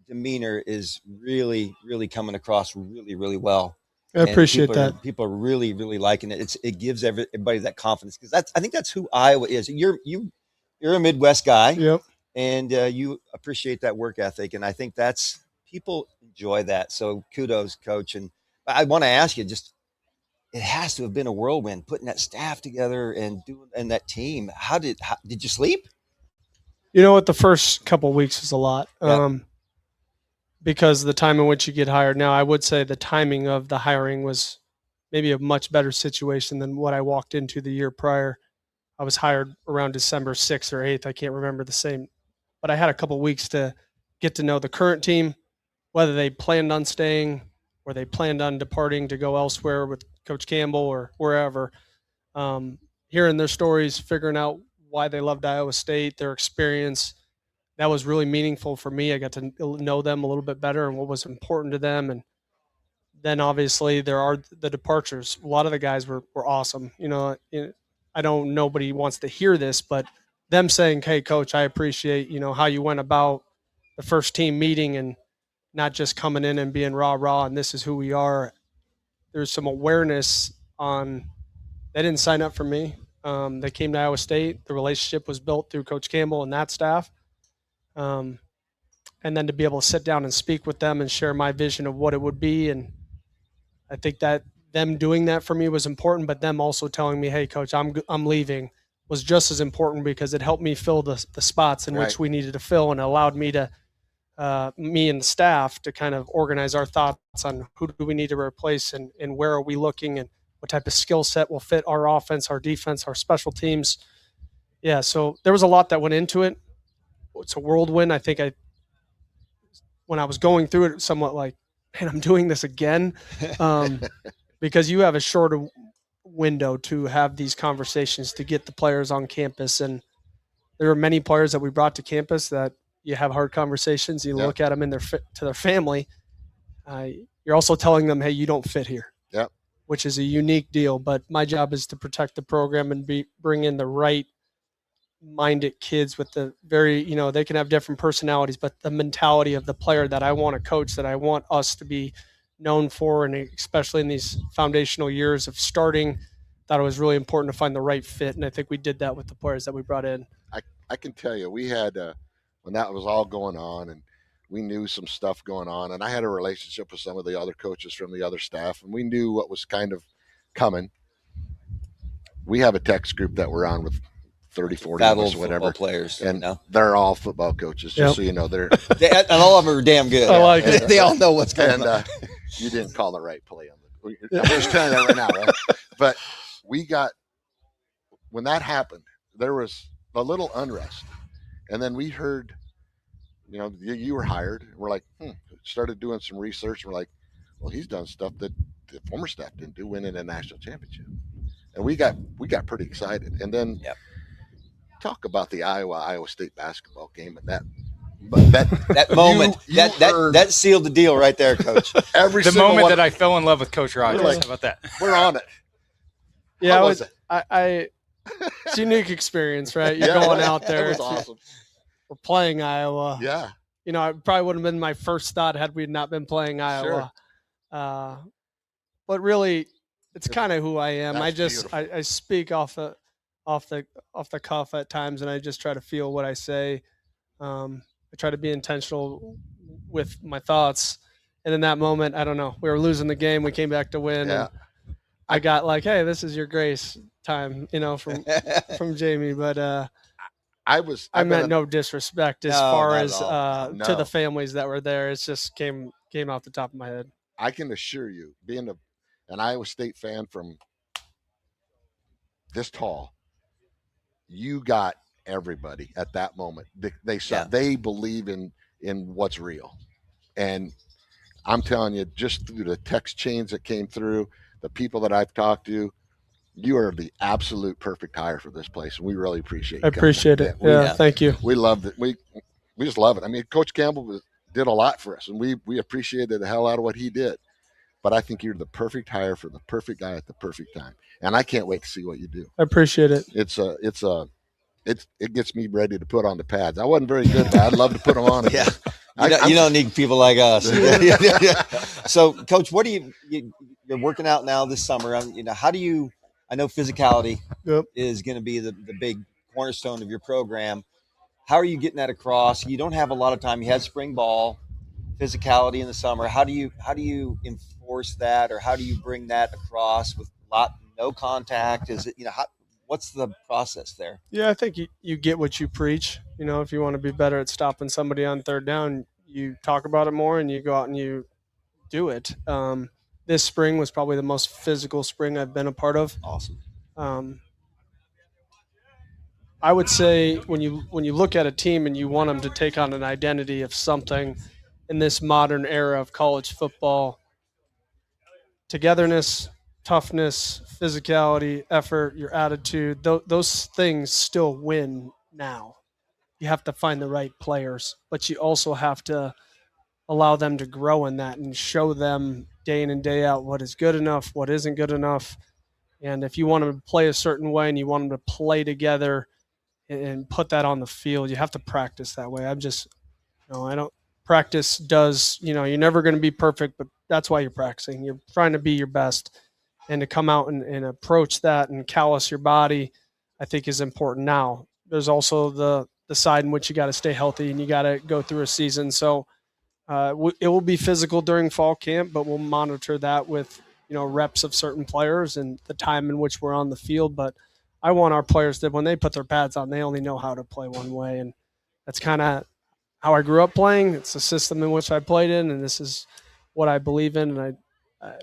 demeanor is really, really coming across really, really well. I appreciate that. that. People are really, really liking it. It gives everybody that confidence, because I think that's who Iowa is. You're a Midwest guy. Yep. And you appreciate that work ethic. And I think people enjoy that. So kudos, Coach. And I want to ask you, it has to have been a whirlwind putting that staff together and that team. How did you sleep? You know what? The first couple of weeks was a lot. Yep. Because the time in which you get hired. Now, I would say the timing of the hiring was maybe a much better situation than what I walked into the year prior. I was hired around December 6th or 8th. I can't remember the same. But I had a couple of weeks to get to know the current team, whether they planned on staying or they planned on departing to go elsewhere with Coach Campbell or wherever. Hearing their stories, figuring out why they loved Iowa State, their experience, that was really meaningful for me. I got to know them a little bit better and what was important to them. And then obviously there are the departures. A lot of the guys were awesome. I don't, nobody wants to hear this, but them saying, "Hey, Coach, I appreciate, how you went about the first team meeting and not just coming in and being rah, and this is who we are." There's some awareness on, they didn't sign up for me. They came to Iowa State. The relationship was built through Coach Campbell and that staff. And then to be able to sit down and speak with them and share my vision of what it would be. And I think that them doing that for me was important, but them also telling me, "Hey, Coach, I'm leaving," was just as important, because it helped me fill the spots in which we needed to fill, and allowed me to, me and the staff to kind of organize our thoughts on who do we need to replace and where are we looking and what type of skill set will fit our offense, our defense, our special teams. Yeah, so there was a lot that went into it. It's a whirlwind. I think when I was going through it, somewhat like, man, I'm doing this again, because you have a shorter window to have these conversations to get the players on campus. And there are many players that we brought to campus that you have hard conversations. You look at them in to their family. You're also telling them, "Hey, you don't fit here," which is a unique deal. But my job is to protect the program and bring in the right minded kids with the very, they can have different personalities, but the mentality of the player that I want to coach, that I want us to be known for, and especially in these foundational years of starting thought it was really important to find the right fit, and I think we did that with the players that we brought in. I can tell you, we had when that was all going on, and we knew some stuff going on, and I had a relationship with some of the other coaches from the other staff, and we knew what was kind of coming. We have a text group that we're on with 30, 40 of us, whatever, players, and they're all football coaches, just so you know. And all of them are damn good. I like it. They all know what's going on. You didn't call the right play on the. I'm just telling you that right now, right? But we got, when that happened, there was a little unrest, and then we heard, you were hired. We're like, started doing some research. And we're like, well, he's done stuff that the former staff didn't do, winning a national championship, and we got pretty excited. And then talk about the Iowa State basketball game and that. But that moment, that sealed the deal right there, Coach. The moment that I fell in love with Coach Rogers. How about that? We're on it. Yeah, How was it? It's a unique experience, right? You're going out there. It was awesome. We're playing Iowa. Yeah. It probably would have been my first thought had we not been playing Iowa. Sure. But really, it's kind of who I am. I speak off the cuff at times, and I just try to feel what I say. I try to be intentional with my thoughts. And in that moment, I don't know, we were losing the game. We came back to win. Yeah. And I got like, hey, this is your grace time, from Jamie. But I meant no disrespect as far as to the families that were there. It just came off the top of my head. I can assure you, being an Iowa State fan from this tall, you got everybody at that moment. They believe in what's real. And I'm telling you, just through the text chains that came through, the people that I've talked to, you are the absolute perfect hire for this place, and we really appreciate it. I appreciate it. Thank you. We loved it. We just love it. I mean, Coach Campbell did a lot for us, and we appreciated the hell out of what he did. But I think you're the perfect hire for the perfect guy at the perfect time, and I can't wait to see what you do. I appreciate it. It gets me ready to put on the pads. I wasn't very good, but I'd love to put them on again. You don't need people like us. So, Coach, what do you're working out now this summer? How do you? I know physicality is going to be the big cornerstone of your program. How are you getting that across? You don't have a lot of time. You had spring ball, physicality in the summer. How do you enforce that, or how do you bring that across with no contact? Is it what's the process there? Yeah, I think you get what you preach. If you want to be better at stopping somebody on third down, you talk about it more and you go out and you do it. This spring was probably the most physical spring I've been a part of. Awesome. I would say when you look at a team and you want them to take on an identity of something in this modern era of college football, togetherness, toughness, physicality, effort, your attitude, those things still win now. You have to find the right players, but you also have to allow them to grow in that and show them day in and day out what is good enough, what isn't good enough. And if you want them to play a certain way and you want them to play together and put that on the field, you have to practice that way. Practice does, you're never going to be perfect, but that's why you're practicing. You're trying to be your best. And to come out and approach that and callous your body, I think is important now. There's also the side in which you got to stay healthy and you got to go through a season. So it will be physical during fall camp, but we'll monitor that with, reps of certain players and the time in which we're on the field. But I want our players that when they put their pads on, they only know how to play one way. And that's kind of how I grew up playing. It's the system in which I played in, and this is what I believe in. And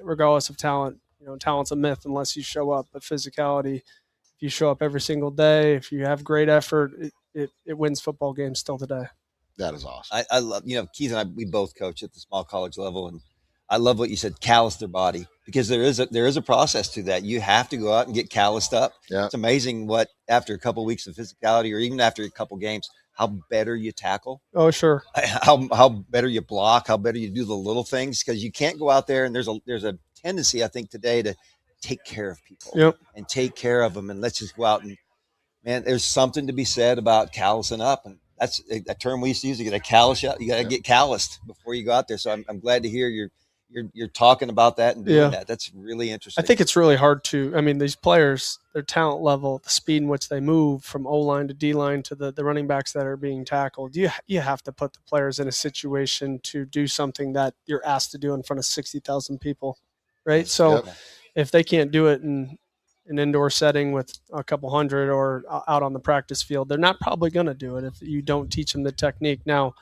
regardless of talent, talent's a myth unless you show up. But physicality, if you show up every single day, if you have great effort, it wins football games still today. That is awesome. I love, Keith and I, we both coach at the small college level, and I love what you said, callous their body, because there is a process to that. You have to go out and get calloused up. Yeah. It's amazing what, after a couple of weeks of physicality, or even after a couple games, how better you tackle. Oh, sure. How better you block, how better you do the little things, because you can't go out there and there's a tendency, I think, today to take care of people and take care of them. And let's just go out and, man, there's something to be said about callousing up. And that's a term we used to use. You got to callous up. You got to get calloused before you go out there. So I'm glad to hear you're talking about that and doing Yeah. that. That's really interesting. I think it's really hard to. I mean, these players, their talent level, the speed in which they move from O line to D line to the running backs that are being tackled. You have to put the players in a situation to do something that you're asked to do in front of 60,000 people, right? So Yep. if they can't do it in an indoor setting with a couple hundred or out on the practice field, they're not probably going to do it if you don't teach them the technique. Now,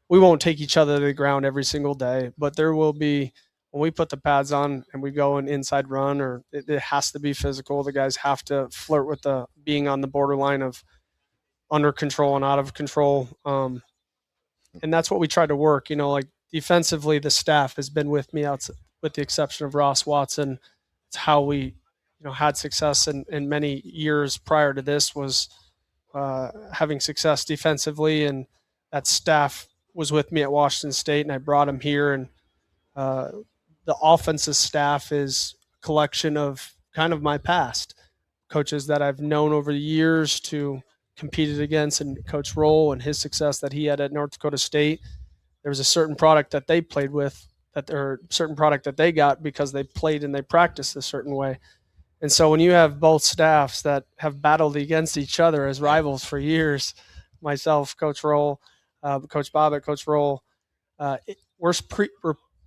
we won't take each other to the ground every single day, but there will be, when we put the pads on and we go an inside run, or it has to be physical. The guys have to flirt with the being on the borderline of under control and out of control. And that's what we try to work. Like defensively, the staff has been with me out, with the exception of Ross Watson. It's how we, had success in many years prior to this was having success defensively, and that staff was with me at Washington State, and I brought him here. And the offensive staff is a collection of kind of my past coaches that I've known over the years to competed against, and Coach Roll and his success that he had at North Dakota State. There was a certain product that they played with, certain product that they got because they played and they practiced a certain way. And so when you have both staffs that have battled against each other as rivals for years, myself, Coach Roll, Coach Bobbitt, Coach Roll, we're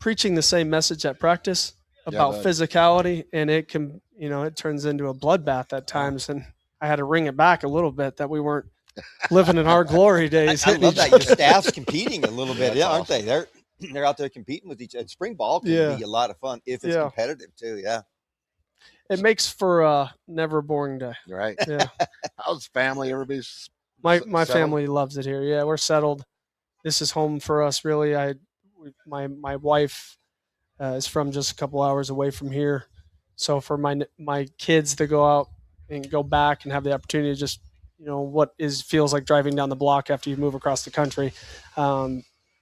preaching the same message at practice about physicality, and it can, it turns into a bloodbath at times. And I had to ring it back a little bit that we weren't living in our glory days. I love that your staff's competing a little bit, aren't they? They're out there competing with each other. Spring ball can be a lot of fun if it's competitive too. Yeah. It makes for a never boring day. Right. Yeah. How's family? Everybody's my family loves it here. Yeah, we're settled. This is home for us, really. My wife is from just a couple hours away from here, so for my kids to go out and go back and have the opportunity to just feels like driving down the block after you move across the country.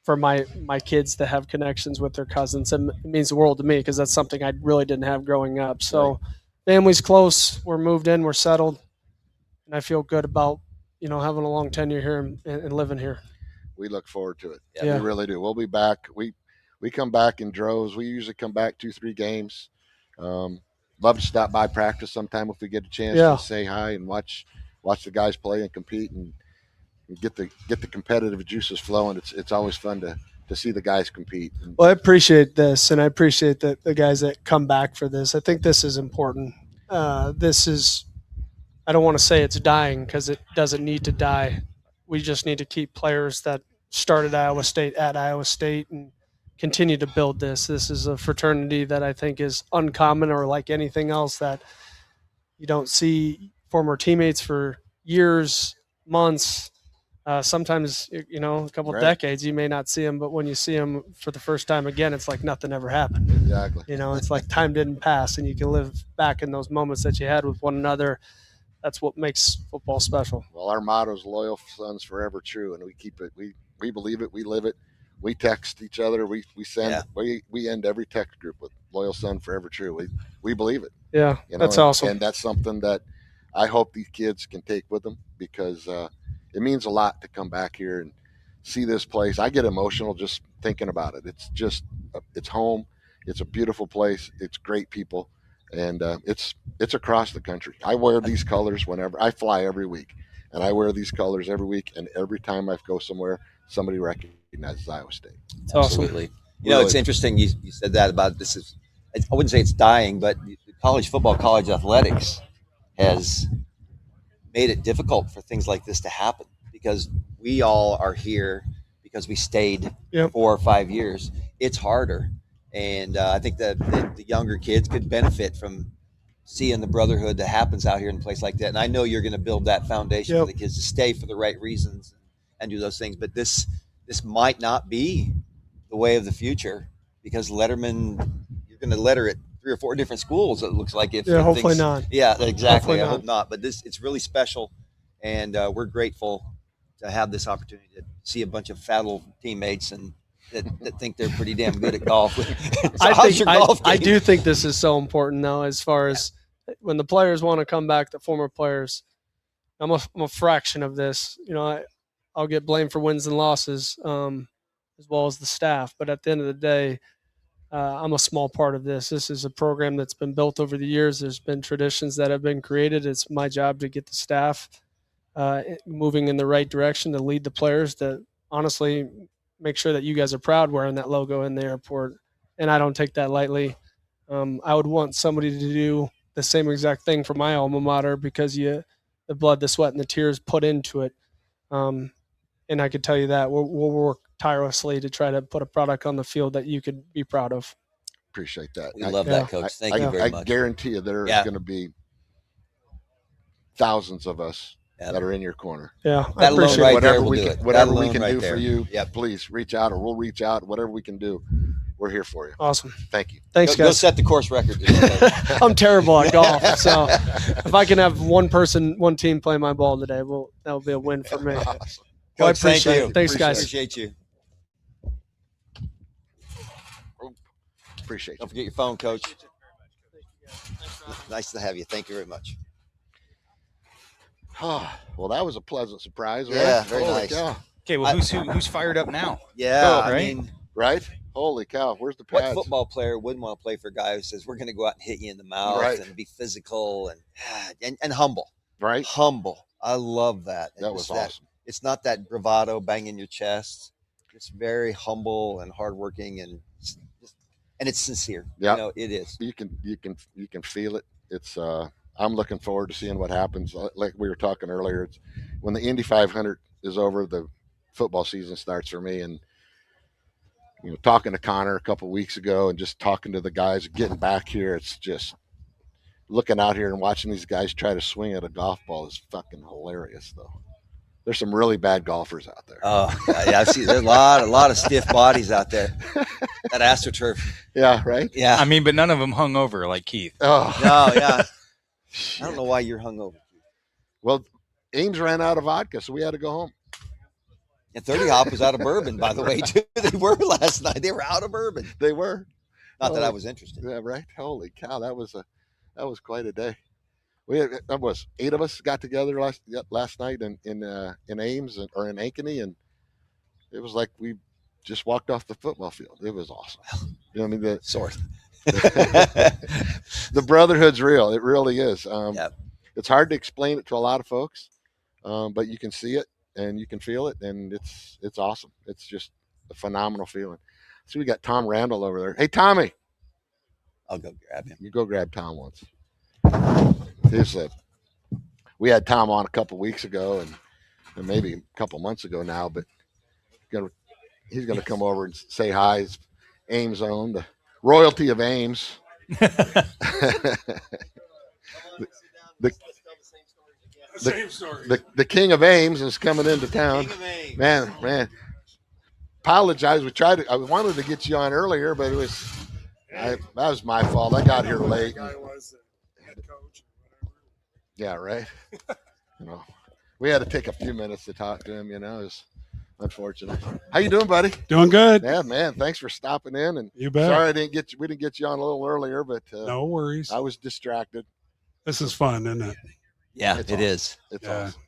For my kids to have connections with their cousins, it means the world to me because that's something I really didn't have growing up. So family's close. We're moved in. We're settled. And I feel good about, having a long tenure here and living here. We look forward to it. Yeah. We really do. We'll be back. We come back in droves. We usually come back 2-3 games. Love to stop by practice sometime if we get a chance to say hi and watch the guys play and compete and get the competitive juices flowing. It's always fun to see the guys compete. Well, I appreciate this, and I appreciate the guys that come back for this. I think this is important. This is, I don't want to say it's dying because it doesn't need to die. We just need to keep players that started Iowa State at Iowa State and continue to build this. This is a fraternity that I think is uncommon, or like anything else that you don't see former teammates for years, months, sometimes, a couple decades, you may not see them, but when you see them for the first time again, it's like nothing ever happened. Exactly. It's like time didn't pass, and you can live back in those moments that you had with one another. That's what makes football special. Well, our motto is loyal sons forever true, and we keep it. We believe it. We live it. We text each other. We send. We end every text group with loyal son forever true. We believe it. Yeah, that's awesome. And that's something that I hope these kids can take with them, because it means a lot to come back here and see this place. I get emotional just thinking about it. It's just, it's home. It's a beautiful place. It's great people. And it's across the country. I wear these colors whenever I fly every week, and I wear these colors every week. And every time I go somewhere, somebody recognizes Iowa State. Absolutely. It's interesting. You said that about this is, I wouldn't say it's dying, but college football, college athletics has made it difficult for things like this to happen, because we all are here because we stayed 4 or 5 years. It's harder. And I think that the younger kids could benefit from seeing the brotherhood that happens out here in a place like that. And I know you're going to build that foundation for the kids to stay for the right reasons and do those things. But this might not be the way of the future, because Letterman, you're going to letter at 3 or 4 different schools, it looks like. Hopefully not. Yeah, exactly. I hope not. But it's really special, and we're grateful to have this opportunity to see a bunch of fat little teammates and that think they're pretty damn good at golf. I do think this is so important, though, as far as when the players want to come back, the former players. I'm a fraction of this. I'll get blamed for wins and losses, as well as the staff. But at the end of the day, I'm a small part of this. This is a program that's been built over the years. There's been traditions that have been created. It's my job to get the staff moving in the right direction, to lead the players, to honestly make sure that you guys are proud wearing that logo in the airport. And I don't take that lightly. I would want somebody to do the same exact thing for my alma mater, because the blood, the sweat, and the tears put into it. And I could tell you that we'll work tirelessly to try to put a product on the field that you could be proud of. Appreciate that. We love that, Coach. Thank you very much. I guarantee you there's going to be thousands of us that are in your corner. Yeah, I appreciate right whatever there, we can, whatever we can do there. for you. Yep. Please reach out, or we'll reach out. Whatever we can do, we're here for you. Awesome. Thank you. Thanks, guys. Go set the course record today. I'm terrible at golf, so if I can have one team play my ball today, that'll be a win for me. Awesome. Well, I Coach, thank appreciate you. it. Thanks, guys. Appreciate you. Appreciate Don't you. forget your phone, Coach. Nice to have you. Thank you very much. Well, that was a pleasant surprise, right? Yeah, very Holy nice. cow. Okay, well, who's fired up now? Yeah, I right? mean, Right? Holy cow. Where's the what pads? football player wouldn't want to play for a guy who says, we're going to go out and hit you in the mouth Right. and be physical and humble? Right? Humble. I love that. That was awesome. It's not that bravado, banging your chest. It's very humble and hardworking, and it's sincere. Yeah. You know, it is. You can feel it. It's I'm looking forward to seeing what happens. Like we were talking earlier, it's when the Indy 500 is over, the football season starts for me. And talking to Connor a couple of weeks ago, and just talking to the guys getting back here, it's just looking out here and watching these guys try to swing at a golf ball is fucking hilarious, though. There's some really bad golfers out there. Oh, yeah, I see. There's a lot of stiff bodies out there. That AstroTurf. Yeah, right? Yeah. I mean, but none of them hung over like Keith. Oh, No, yeah. I don't know why you're hungover. well, Ames ran out of vodka, so we had to go home. And 30 Hop was out of bourbon, by the way, too. They were last night. They were out of bourbon. They were. Not that I was interested. Yeah, right. Holy cow, that was quite a day. We had, that was 8 of us got together last night in Ames or in Ankeny, and it was like we just walked off the football field. It was awesome. I mean, the brotherhood's real. It really is. Yep. It's hard to explain it to a lot of folks, but you can see it and you can feel it, and it's awesome. It's just a phenomenal feeling. So we got Tom Randall over there. Hey, Tommy. I'll go grab him. You go grab Tom once. We had Tom on a couple weeks ago, and maybe a couple months ago now, but he's gonna come over and say hi. It's Ames owned, the royalty of Ames. The king of Ames is coming into town. Man. Apologize. I wanted to get you on earlier, but that was my fault. I got here late. Yeah, right. We had to take a few minutes to talk to him. It's unfortunate. How you doing, buddy? Doing good. Yeah, man. Thanks for stopping in. And You bet. sorry we didn't get you on a little earlier, but No worries. I was distracted. This is fun, isn't it? Yeah, It's it awesome. is. It's Yeah. awesome.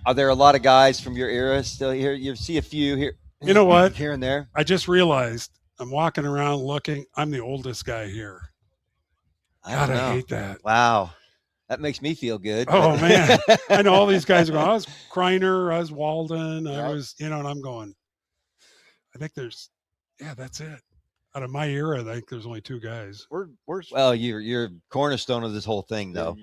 Are there a lot of guys from your era still here? You see a few here. You know what? Here and there. I just realized I'm walking around looking. I'm the oldest guy here. I God, don't I know. hate that. Wow. That makes me feel good. Oh, man. I know all these guys are going, I was Kreiner, I was Walden, Yeah. I was, and I'm going, I think that's it. Out of my era, I think there's only 2 guys. Where's Well, you're cornerstone of this whole thing, though.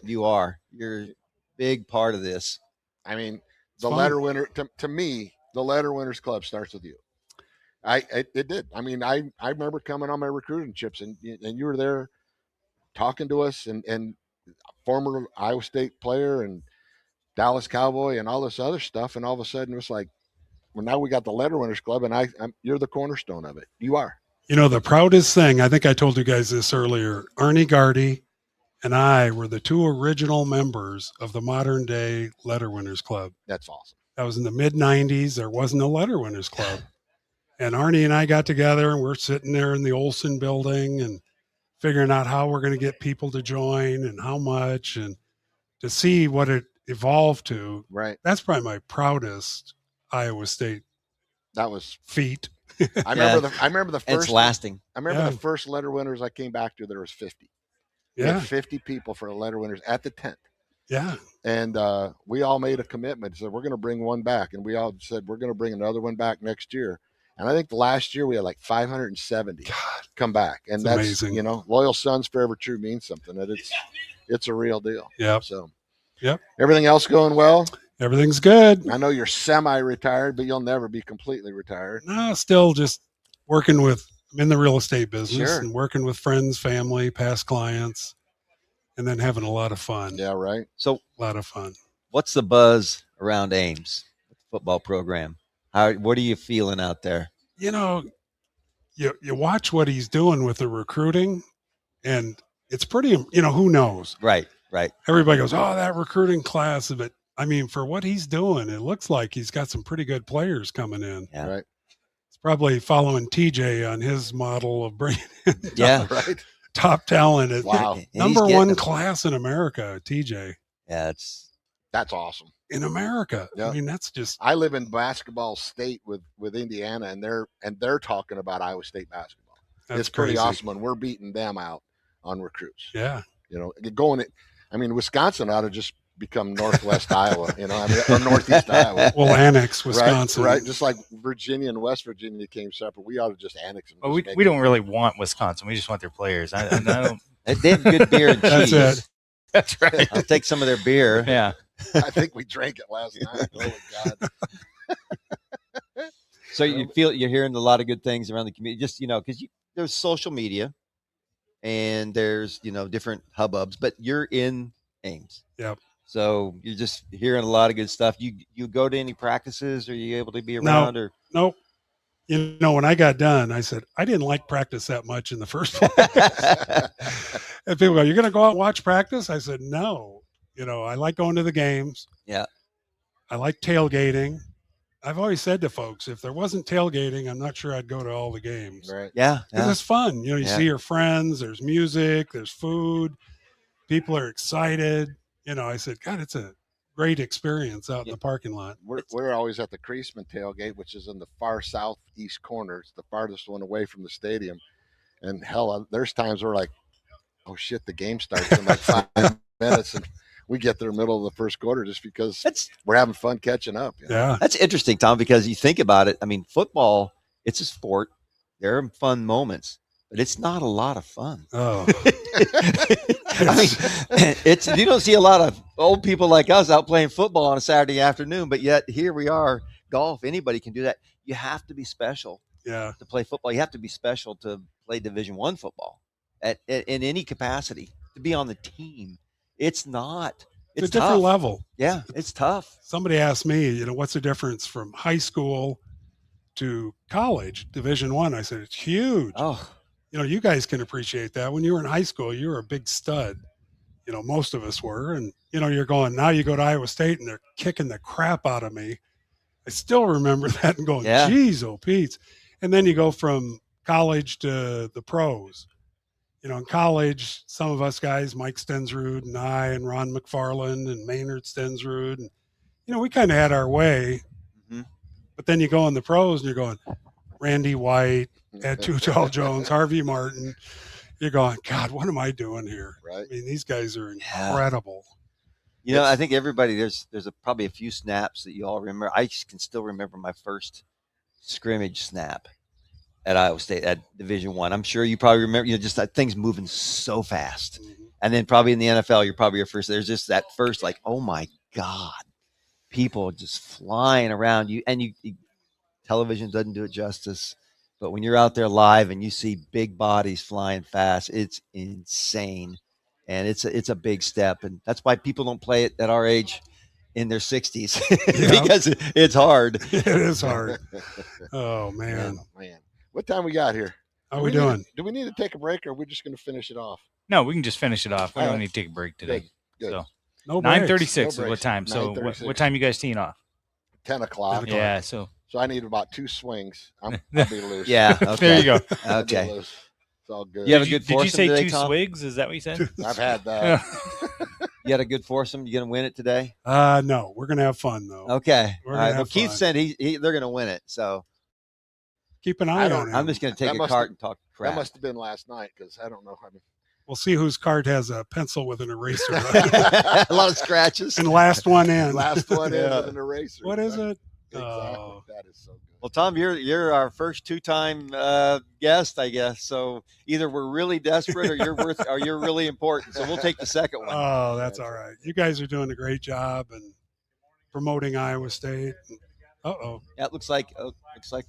You are. You're a big part of this. I mean, It's the fun. letter winner to me, the Letterwinners Club starts with you. It did. I mean, I remember coming on my recruiting trips, and you were there talking to us, and former Iowa State player and Dallas Cowboy and all this other stuff, and all of a sudden it was like, well, now we got the Letterwinners Club, and you're the cornerstone of it. You are. The proudest thing, I think I told you guys this earlier, Arnie Gardy and I were the 2 original members of the modern day Letterwinners Club. That's awesome. That was in the mid-'90s. There wasn't a Letterwinners Club. And Arnie and I got together, and we're sitting there in the Olson building and figuring out how we're going to get people to join and how much, and to see what it evolved to. Right. That's probably my proudest Iowa State That was feat. I remember the And first. it's lasting. I remember the first letter winners I came back to. There was 50. We Yeah. had 50 people for the letter winners at the tent. Yeah. And we all made a commitment. Said we're going to bring one back, and we all said we're going to bring another one back next year. And I think the last year we had like 570 come back, and that's amazing. You know, loyal sons forever true means something. That it's a real deal. Yeah. So, yep. Everything else going well? Everything's good. I know you're semi-retired, but you'll never be completely retired. No, still just working with. I'm in the real estate business Sure. and working with friends, family, past clients, and then having a lot of fun. Yeah, right. So, a lot of fun. What's the buzz around Ames football program? What are you feeling out there? You know, you watch what he's doing with the recruiting, and it's pretty. You know, who knows? Right, right. Everybody goes, "Oh, that recruiting class." But I mean, for what he's doing, it looks like he's got some pretty good players coming in. Yeah. Right. It's probably following TJ on his model of bringing in Yeah, right. top talent. Wow. And Number he's one getting- class in America, TJ. Yeah, That's awesome. In America. Yeah. I mean, that's just I live in basketball state with Indiana, and they're talking about Iowa State basketball. that's It's pretty crazy. awesome when we're beating them out on recruits. Yeah. You know, I mean, Wisconsin ought to just become Northwest Iowa. You know, I mean, or Northeast Iowa. We'll annex Wisconsin. Right? Just like Virginia and West Virginia came separate, we ought to just annex them. Well, Just make we it- don't really want Wisconsin. We just want their players. I don't. They have good beer and That's cheese. it. That's right. I'll take some of their beer. Yeah. I think we drank it last night. Oh my God. So you feel you're hearing a lot of good things around the community, just because there's social media, and there's different hubbubs, but you're in Ames. Yep. So you're just hearing a lot of good stuff. You go to any practices? Are you able to be around? Or Nope. You know, when I got done, I said, I didn't like practice that much in the first place. And people go, "You're going to go out and watch practice?" I said, "No. You know, I like going to the games. Yeah. I like tailgating. I've always said to folks, if there wasn't tailgating, I'm not sure I'd go to all the games. Right. Yeah. Because it's fun. You know, you Yeah. see your friends, there's music, there's food, people are excited. You know, I said, God, it's a great experience out in the parking lot. We're always at the Creasman tailgate, which is in the far southeast corner. It's the farthest one away from the stadium. And hell, there's times we're like, oh shit, the game starts in like 5 minutes, and we get there middle of the first quarter just because we're having fun catching up. You know? Yeah. That's interesting, Tom, because you think about it. I mean, football, it's a sport. There are fun moments, but it's not a lot of fun. Oh, I mean, you don't see a lot of old people like us out playing football on a Saturday afternoon, but yet here we are, golf. Anybody can do that. You have to be special yeah. to play football. You have to be special to play Division I football in any capacity, to be on the team. It's not. It's a tough. different level. Yeah, it's tough. Somebody asked me, you know, what's the difference from high school to college, Division I? I said, it's huge. Oh, You know, you guys can appreciate that. When you were in high school, you were a big stud. You know, most of us were. And, you know, you're going, now you go to Iowa State and they're kicking the crap out of me. I still remember that and going, Yeah. geez, oh, Pete. And then you go from college to the pros. You know, in college, some of us guys, Mike Stensrud and I and Ron McFarland and Maynard Stensrud, and, you know, we kind of had our way. Mhm. But then you go in the pros and you're going, Randy White, Ed Tuchel Jones, Harvey Martin. You're going, God, what am I doing here? Right. I mean, these guys are Yeah. incredible. You know, I think everybody there's probably a few snaps that you all remember. I can still remember my first scrimmage snap at Iowa State at Division I. I'm sure you probably remember. You know, just that thing's moving so fast, and then probably in the NFL, you're probably your first. There's just that first, like, oh my God, people just flying around you, and you television doesn't do it justice. But when you're out there live and you see big bodies flying fast, it's insane. And it's a big step. And that's why people don't play it at our age in their 60s because it's hard. It is hard. Oh, man. Man. What time we got here? How are we doing? Do we need to take a break, or are we just going to finish it off? No, we can just finish it off. We All don't right. need to take a break today. Good. So No breaks. 9:36 No is what breaks. time. So 9:36. what time you guys teeing off? 10 o'clock. Yeah. So So I need about 2 swings. I'll be loose. Yeah. Okay. there you go. I'll be Okay. loose. It's all good. You have a good Did you foursome say today, 2 Tom? swigs? Is that what you said? I've had that. You had a good foursome. You gonna win it today? No, we're going to have fun, though. Okay. We're All gonna right. Well, have Keith fun. said they're gonna win it. So keep an eye on him. I'm just going to take a cart and talk crap. That must have been last night because I don't know. I mean, We'll see whose card has a pencil with an eraser. A lot of scratches. And last one in. last one in with an eraser. What is it? Exactly. Oh. That is so good. Well, Tom, you're our first 2-time guest, I guess. So either we're really desperate or you're really important. So we'll take the second one. Oh, that's all right. You guys are doing a great job and promoting Iowa State. Uh-oh. Yeah, it looks like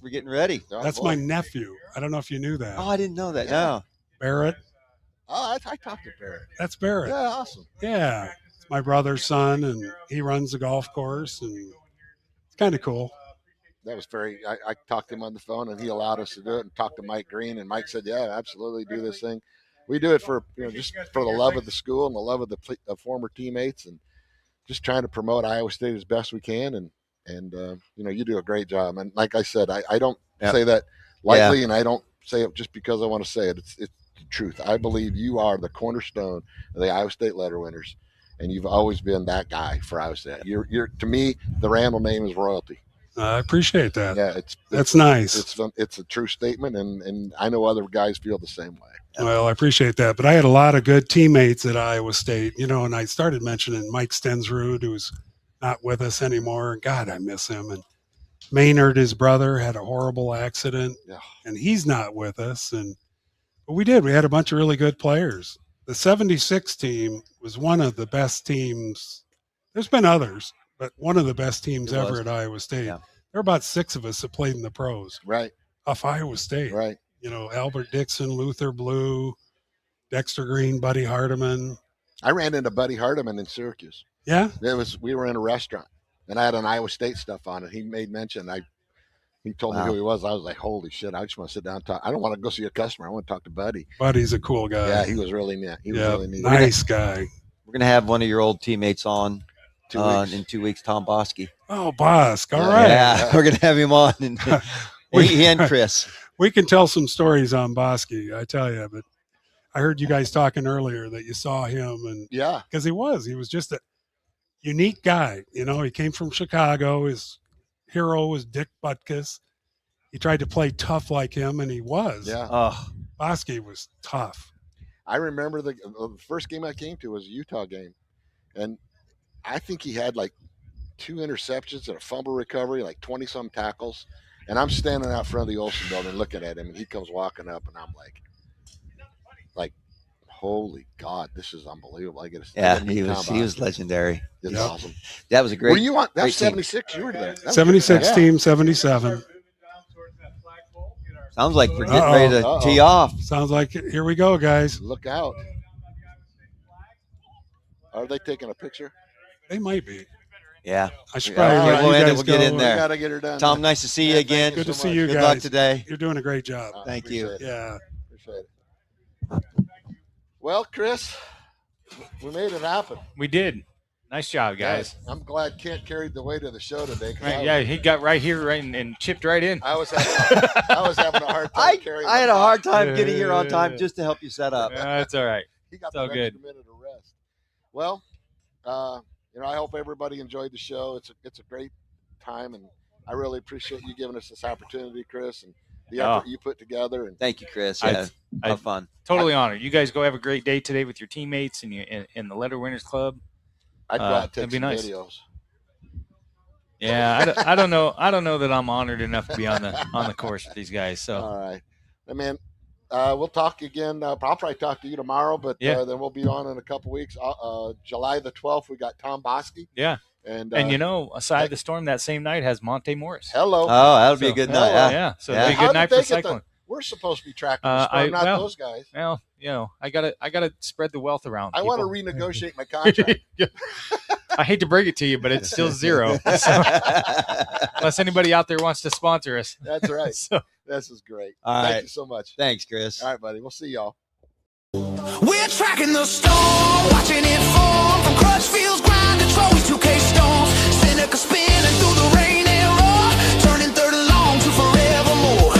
we're getting ready. That's my nephew. I don't know if you knew that. Oh, I didn't know that. Yeah. No. Barrett. Oh, I talked to Barrett. That's Barrett. Yeah, awesome. Yeah. It's my brother's son, and he runs the golf course, and it's kind of cool. That was I talked to him on the phone, and he allowed us to do it, and talked to Mike Green, and Mike said, yeah, absolutely, do this thing. We do it for, just for the love of the school and the love of the former teammates, and just trying to promote Iowa State as best we can. And you do a great job. And like I said, I don't say that lightly, and I don't say it just because I want to say it. It's the truth. I believe you are the cornerstone of the Iowa State letter winners, and you've always been that guy for Iowa State. You're to me, the Randall name is royalty. I appreciate that. Yeah, that's nice. It's a true statement, and I know other guys feel the same way. Well, I appreciate that. But I had a lot of good teammates at Iowa State, and I started mentioning Mike Stensrud, who's not with us anymore. God, I miss him. And Maynard, his brother, had a horrible accident, and he's not with us. But we had a bunch of really good players. The 76 team was one of the best teams. There's been others, but one of the best teams ever at Iowa State. Yeah. There were about 6 of us that played in the pros. Right. Off Iowa State. Right. Albert Dixon, Luther Blue, Dexter Green, Buddy Hardiman. I ran into Buddy Hardiman in Syracuse. Yeah? We were in a restaurant, and I had an Iowa State stuff on it. He made mention. He told me who he was. I was like, holy shit, I just want to sit down and talk. I don't want to go see a customer. I want to talk to Buddy. Buddy's a cool guy. Yeah, he was really neat. He was really neat. Nice guy. We're going to have one of your old teammates on 2 weeks. In 2 weeks, Tom Bosky. Oh, Bosk. All right. Yeah, we're going to have him on. And he and Chris. We can tell some stories on Bosky, I tell you. But I heard you guys talking earlier that you saw him. And yeah. Because he was just a unique guy. He came from Chicago. His hero was Dick Butkus. He tried to play tough like him, and he was. Yeah. Bosky was tough. I remember the first game I came to was a Utah game, and I think he had like 2 interceptions and a fumble recovery, like 20-some tackles, and I'm standing out front of the Olsen building looking at him, and he comes walking up, and I'm like, holy God, this is unbelievable. He was legendary. It's awesome. That was a great. Were you on? That was 76. You were there. 76 team, 77. Sounds like we're getting ready to tee off. Sounds like here we go, guys. Look out. Are they taking a picture? They might be. Yeah. I should probably let you guys we'll get in there. We got to get her done. Tom, nice to see you again. Good to see you guys. Good luck today. You're doing a great job. Thank you. Yeah. Appreciate it. Well, Chris, we made it happen. We did. Nice job, guys. I'm glad Kent carried the weight of the show today. He got right here and chipped right in. I was having a hard time carrying. I had a hard time getting here on time just to help you set up. That's all right. He got it's all good. Minute of rest. Well, I hope everybody enjoyed the show. It's a great time, and I really appreciate you giving us this opportunity, Chris, and the effort you put together. And thank you, Chris. Yeah, have fun. Totally honored. You guys go have a great day today with your teammates and in the Letterwinners Club. I'd go out and take some nice. videos. Yeah, I don't know. I don't know that I'm honored enough to be on the course with these guys. So all right, man. We'll talk again. I'll probably talk to you tomorrow, but then we'll be on in a couple weeks. July the 12th, we got Tom Bosky. Yeah, and aside the storm that same night has Monte Morris. Hello. Oh, that'll be a good night. Yeah, so it'll be a good night for Cyclone. We're supposed to be tracking the storm, not those guys. Well, I gotta spread the wealth around. I want to renegotiate my contract. I hate to break it to you, but it's still zero. So, unless anybody out there wants to sponsor us. That's right. So, this is great. Thank you so much. Thanks, Chris. All right, buddy. We'll see y'all. We're tracking the storm, watching it form from Crutchfield's grind to Troy's 2K storms. Seneca spinning through the rain and roar, turning third and long to forevermore.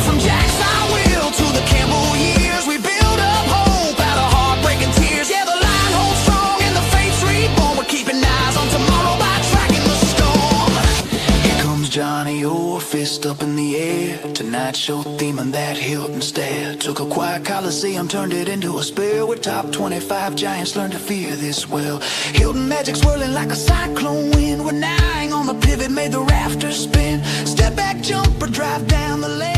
From Jackson Will to the Campbell years, we build up hope out of heartbreaking tears. Yeah, the line holds strong and the fate's reborn. We're keeping eyes on tomorrow by tracking the storm. Here comes Johnny, your fist up in the air. Tonight's show theme and that Hilton stare. Took a quiet Coliseum, turned it into a spare. Where top 25 giants learned to fear this well. Hilton magic swirling like a cyclone wind. We're nine on the pivot, made the rafters spin. Step back, jump or drive down the lane.